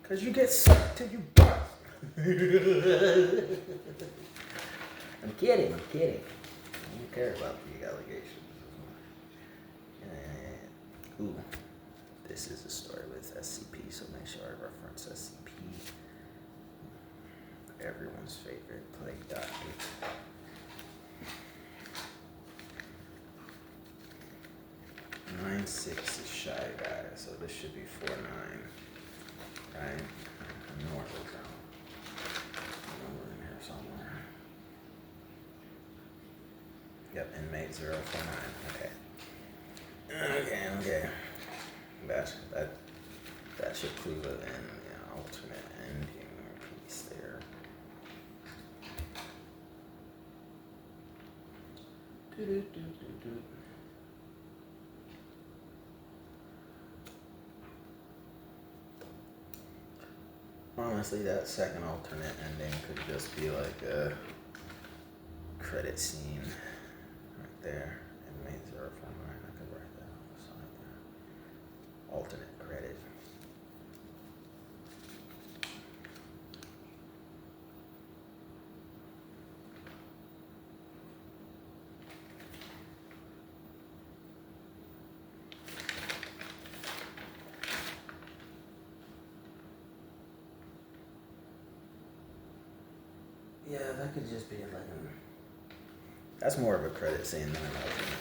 Because you get sucked till you bust. I'm kidding. I don't care about the allegations. Ooh. This is a story with SCP, so make sure I reference SCP. Everyone's favorite plague doctor. Nine 6 is Shy Guy, so this should be 4-9. Right? I know where we're going. We're in here somewhere. Yep, inmate 049. Okay. That should clue it in, alternate ending piece there. Honestly, that second alternate ending could just be like a credit scene right there. Inmate 049. I could write that on the side there. Alternate credit. Yeah, that could just be like that's more of a credit scene than an alternate.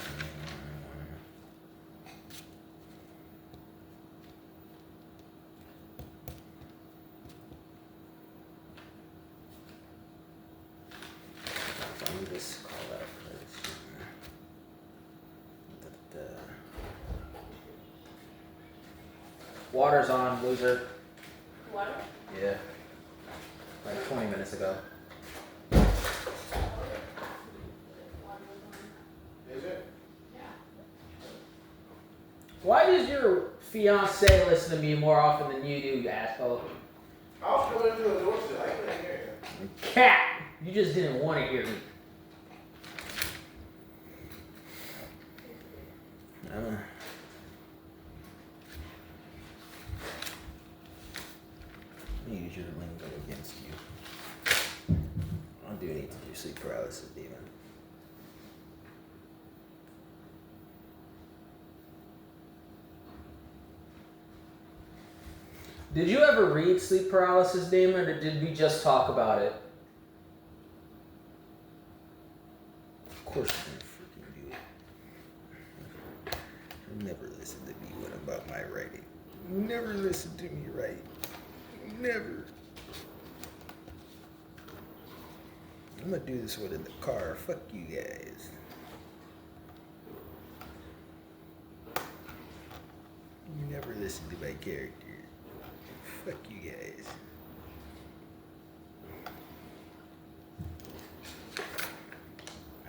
Let me just call that credit scene. Water's on, loser. Water? Yeah. Like 20 minutes ago. Is it? Yeah. Why does your fiance listen to me more often than you do, you asshole? I was coming into the door still. I couldn't hear you. Cat! You just didn't want to hear me. Use your lingo against you. I do need to do sleep paralysis, demon. Did you ever read Sleep Paralysis Demon, or did we just talk about it? Of course you're gonna freaking do it. You never listen to me when about my writing. You never listen to me write. Never. I'm gonna do this one in the car. Fuck you guys. You never listen to my character. Fuck you guys.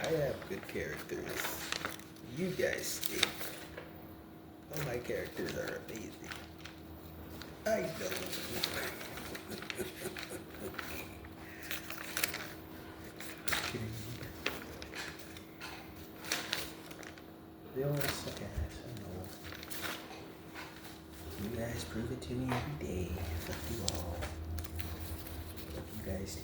I have good characters. You guys stink. All my characters are amazing. I know. They all suck ass, I know. You guys prove it to me every day. Fuck you all. Fuck you guys too.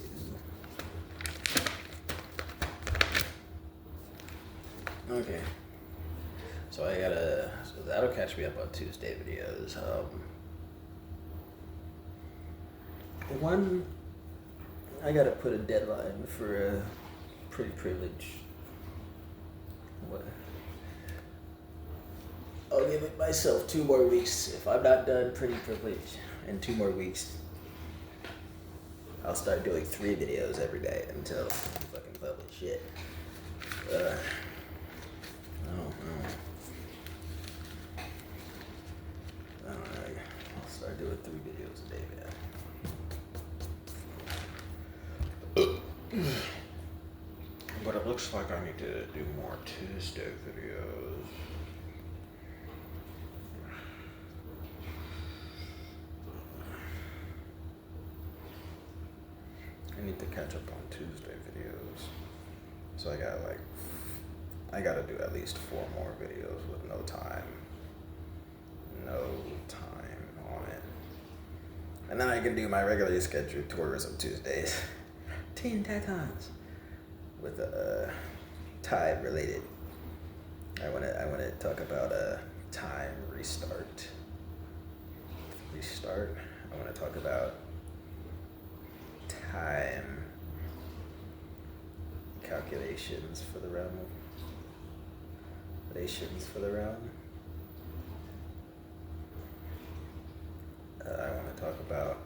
Okay. So that'll catch me up on Tuesday videos. One, I gotta put a deadline for a pretty privilege. What? I'll give it myself 2 more weeks. If I'm not done pretty privilege in 2 more weeks, I'll start doing 3 videos every day until I fucking publish shit. I don't know. I'll start doing 3 videos a day, man. But it looks like I need to do more Tuesday videos. I need to catch up on Tuesday videos. So I gotta do at least 4 more videos with no time on it. And then I can do my regularly scheduled tourism Tuesdays. 10 times with time related. I wanna talk about time restart. I wanna talk about time calculations for the realm. I want to talk about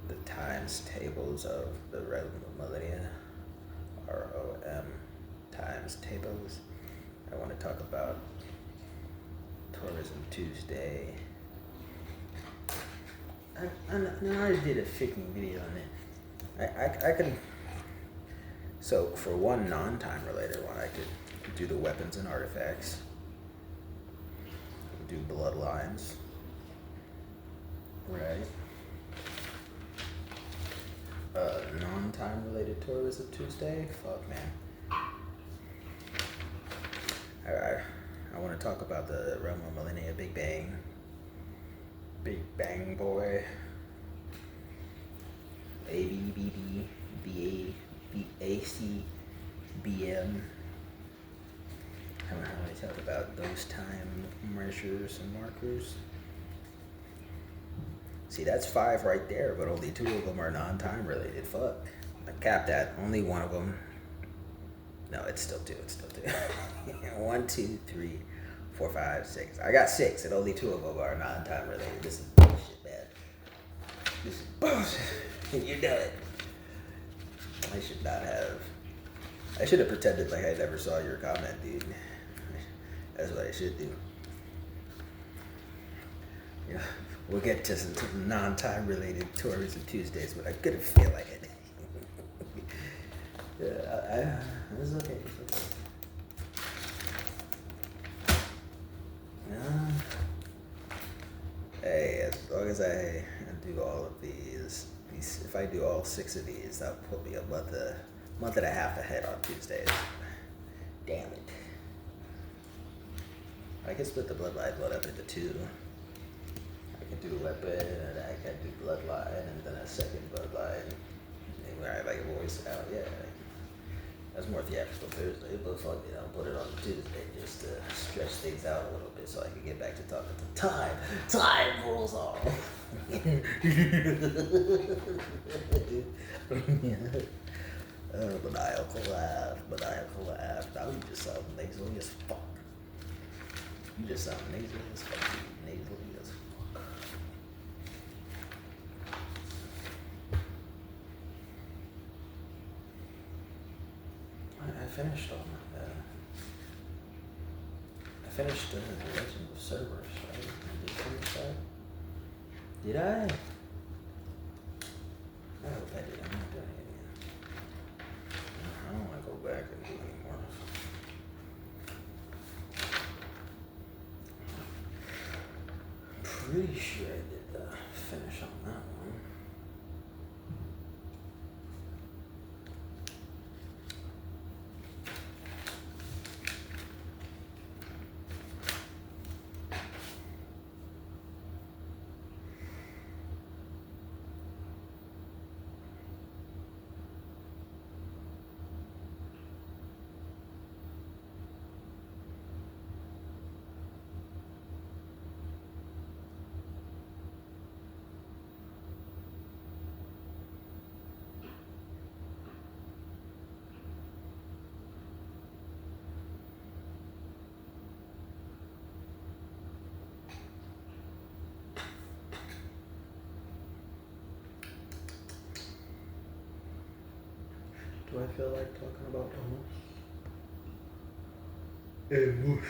the times tables of the Realm-of-Millenia, ROM times tables. I want to talk about Tourism Tuesday. I already did a freaking video on it. I can. So for one non-time related one, I could do the weapons and artifacts. Do bloodlines. Right. Non-time related tourism Tuesday. Fuck, man. I want to talk about the Realm-of-Millenia Big Bang. Big Bang Boy. ABBB, BA, BAC, BM. I don't know how I talk about those time measures and markers. See, that's 5 right there, but only 2 of them are non-time related. Fuck. I capped that. Only one of them. No, it's still 2. 1, 2, 3, 4, 5, 6. I got 6, and only 2 of them are non-time related. This is bullshit, man. This is bullshit. You know it. I should have pretended like I never saw your comment, dude. That's what I should do. Yeah, we'll get to some non-time related tourism Tuesdays, but I couldn't feel like it. Yeah, it's okay. Hey, as long as I do all of these, if I do all 6 of these, that'll put me a month and a half ahead on Tuesdays. Damn it. I can split the bloodline blood up into 2. I can do weapon, and I can do bloodline, and then a second bloodline. And where I like voice out, yeah. That's more theatrical Thursday, but fuck it, I'll put it on Tuesday just to stretch things out a little bit so I can get back to talking to time. Time rules all. Maniacal laugh. Now you just sound nasally as fuck. You just sound nasally as fuck. Nasally as fuck. I finished all my, I finished the Legend of Cerberus, right? I did finish that. Did I? I hope I did. I'm not doing it again. I don't want to go back and do any more. Pretty sure I did finish on that one. do I feel like talking about the most? And whoosh.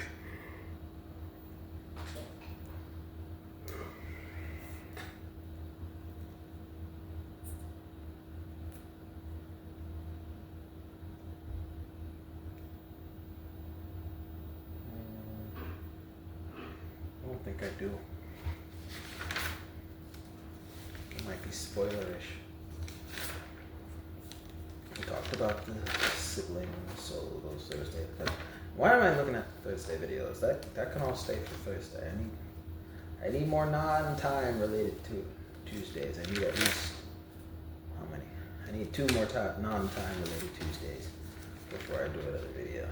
I don't think I do. It might be spoilerish. We talked about the sibling soul those Thursday. Why am I looking at the Thursday videos? That can all stay for Thursday. I need more non-time related to Tuesdays. I need at least how many? I need 2 more non-time related Tuesdays before I do another video.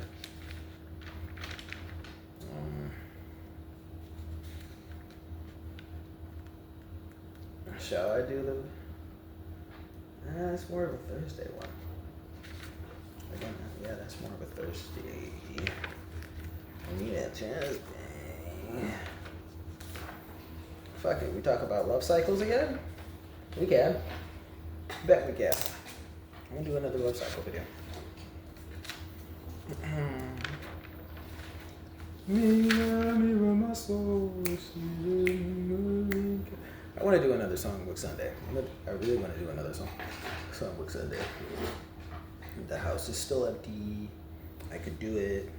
Shall I do the? That's more of a Thursday one. Yeah, that's more of a Thursday. I need a Tuesday. Fuck it, we talk about love cycles again? We can. Bet we can. I'm gonna do another love cycle video. Mirror my soul. I want to do another Songbook Sunday. I really want to do another Songbook Sunday. The house is still empty. I could do it.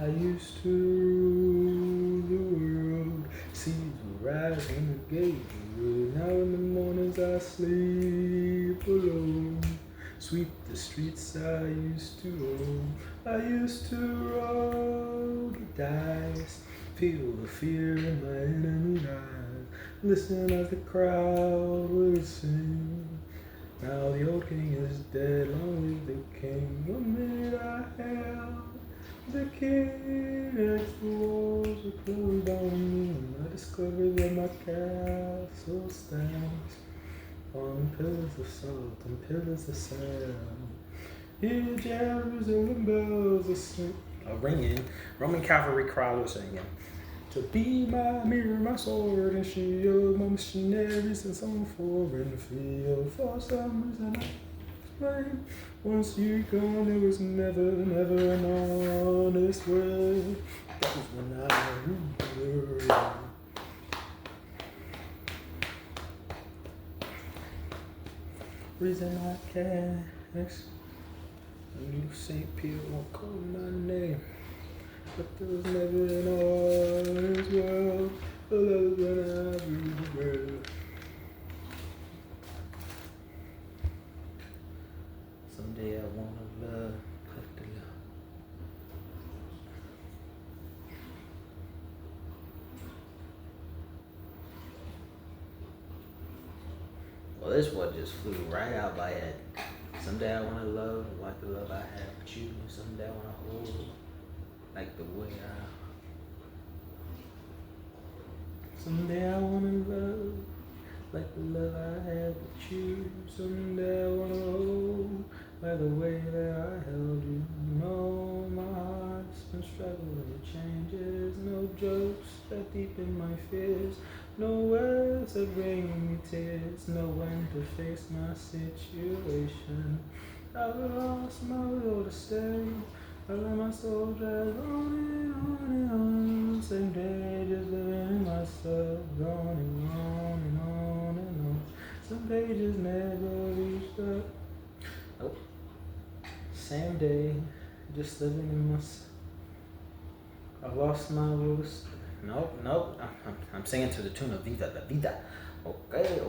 I used to rule the world. Seas were rising the gate. Now in the mornings I sleep alone. Sweep the streets I used to own. I used to roll the dice. Feel the fear in my enemy's eyes. Listen as the crowd would sing. Now the old king is dead, long live the king. The minute I held the king, next the walls were closed on me. I discovered that my castle stands on pillars of salt and pillars of sand. Hear Jerusalem bells ringing, Roman cavalry crawlers singing. To be my mirror, my sword and shield, my missionaries and some foreign field. For some reason I explain, once you gone, there was never an honest word. That was when I ruled the world. Reason I can't you St. Peter won't call my name, but there was never an honest world, other than I ruled the world. Someday I wanna love like the love. Well, this one just flew right out my head. Someday I wanna love like the love I have with you. Someday I wanna hold like the way I. Someday I wanna love like the love I have with you. Someday I wanna hold by the way that I held you. No, my heart's been struggling with changes. No jokes that deepen my fears. No words that bring me tears. No when to face my situation. I lost my will to stay. I let my soul drag on and on and on. Same day, just living in myself. On and on and on and on. Some pages never reached up. Nope. Same day, just living in myself. I lost my will to stay. Nope. I'm singing to the tune of Viva la Vida. Okay.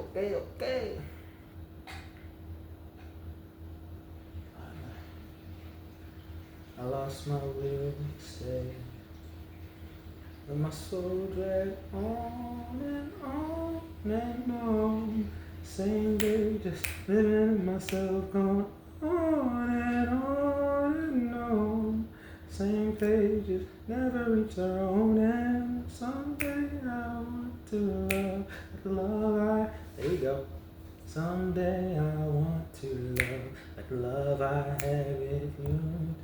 I lost my will to stay. Let my soul drag on and on and on. Same day, just living in myself, going on and on and on. Same pages, never reach our own end. Someday I want to love like the love I. There you go. Someday I want to love like the love I have with you.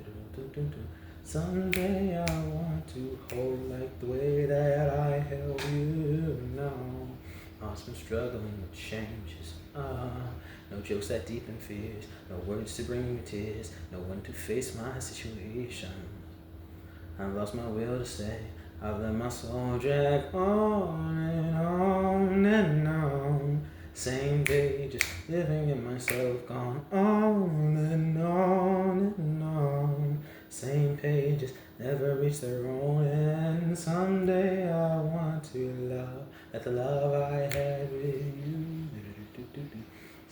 Someday I want to hold like the way that I held you now. I've been struggling with changes. No jokes that deepen fears, no words to bring me tears, no one to face my situation. I've lost my will to stay. I've let my soul drag on and on and on. Same day, just living in myself, gone on and on and on. Same pages, never reach their own end. Someday I want to love like the love I had with you.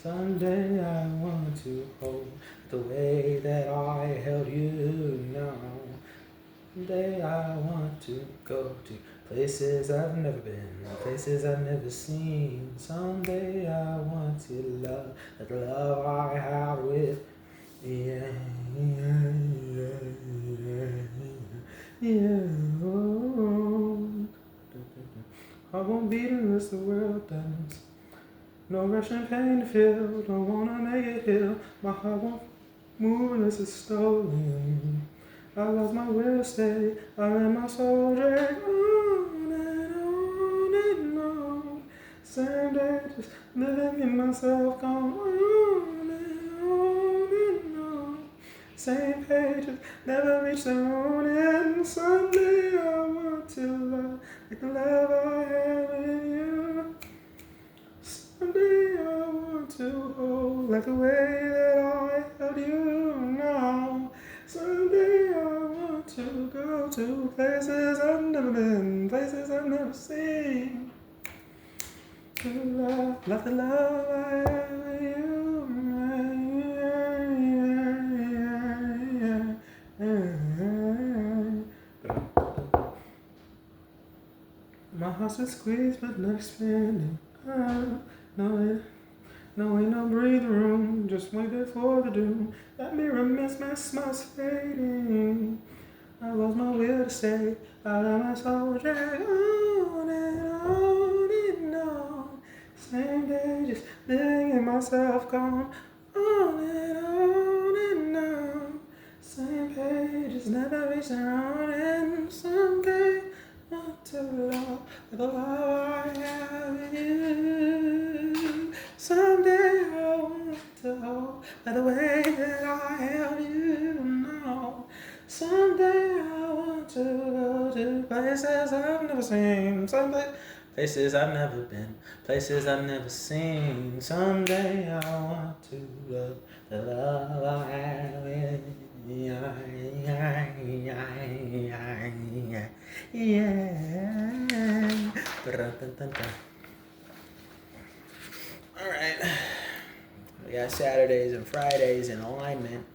Someday I want to hold the way that I held you now. Someday I want to go to places I've never been, places I've never seen. Someday I want to love like the love I have with you. I won't beat unless the world does. No rushing pain to feel, don't wanna make it heal. My heart won't move unless it's stolen. I lost my will to stay, I let my soul drag on and on and on. Same day, just living in myself, gone on and on and on. Same pages, never reach their own end. Someday I want to love like the love I had with you. Someday I want to hold like the way that I held you now. Someday I want to go to places I've never been, places I've never seen. To love like the love I have with you. My heart's been squeezed but not expanding. No, ain't no breathing room, just wait there for the doom. That mirror miss my smile's fading. I lost my will to stay, I let my soul drag on and on and on. Same day, just living in myself, gone on and on and on. Same pages, never reach their own end. Someday, want to love the love I have with you. Someday I want to hold by the way that I held you now. Someday I want to go to places I've never seen. Someday, places I've never been, places I've never seen. Someday I want to love the love I have with you. All right. We got Saturdays and Fridays in alignment.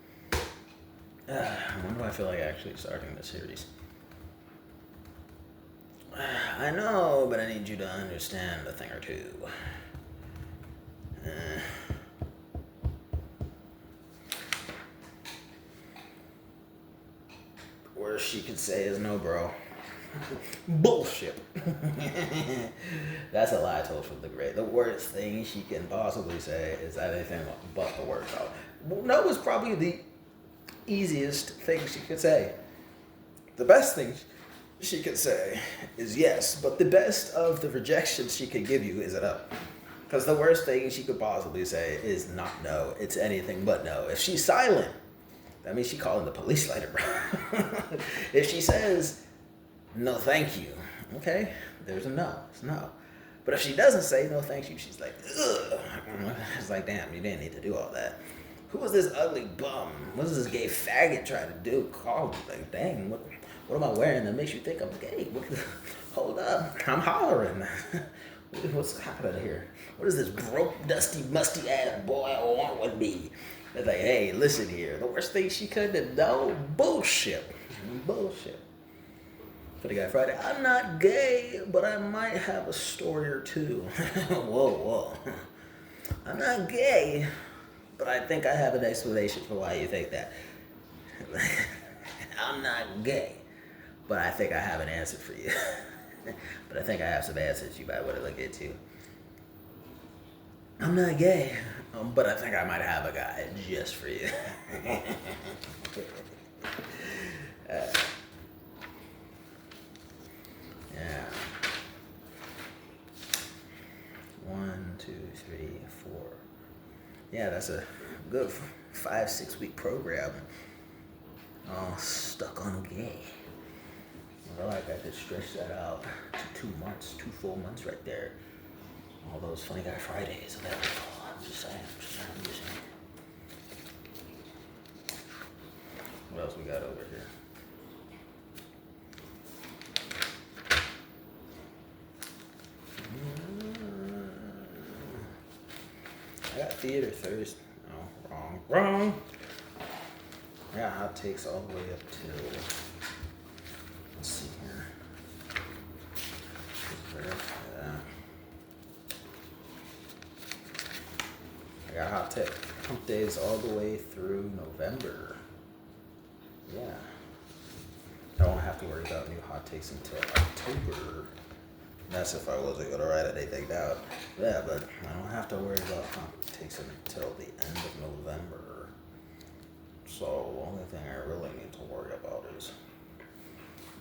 When do I feel like actually starting the series? I know, but I need you to understand a thing or two. The worst she could say is no, bro. Bullshit. That's a lie told from the grave. The worst thing she can possibly say is anything but the word no. No is probably the easiest thing she could say. The best thing she could say is yes, but the best of the rejections she could give you is a no. Because the worst thing she could possibly say is not no. It's anything but no. If she's silent, that means she's calling the police later, bro. If she says no thank you, okay, there's a no. It's no. But if she doesn't say no thank you, she's like, ugh. It's like, damn, you didn't need to do all that. Who was this ugly bum? What does this gay faggot try to do? Call me. Like, dang, what am I wearing that makes you think I'm gay? Hold up, I'm hollering. What's happening here? What is this broke, dusty, musty ass boy want with me? It's like, hey, listen here. The worst thing she could have done, bullshit. Bullshit. For the guy Friday, I'm not gay, but I might have a story or two. Whoa. I'm not gay, but I think I have an explanation for why you think that. I'm not gay, but I think I have an answer for you. But I think I have some answers you might want to look into. I'm not gay, but I think I might have a guy just for you. Yeah. 1, 2, 3, 4. Yeah, that's a good 5-6 week program. All stuck on gay. I feel like I could stretch that out to 2 months, 2 full months right there. All those funny guy Fridays available. I'm just saying. What else we got over here? I got theater Thursday. No, wrong. I got hot takes all the way up till. Let's see here. I got hot take hump days all the way through November. Yeah. I won't have to worry about new hot takes until October. That's if I wasn't gonna write anything down. Yeah, but I don't have to worry about hot takes until the end of November. So the only thing I really need to worry about is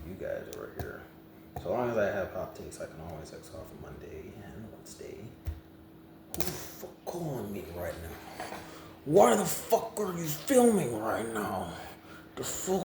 you guys over here. So long as I have hot takes, I can always X off Monday and Wednesday. Who the fuck calling me right now? Why the fuck are you filming right now? The fuck?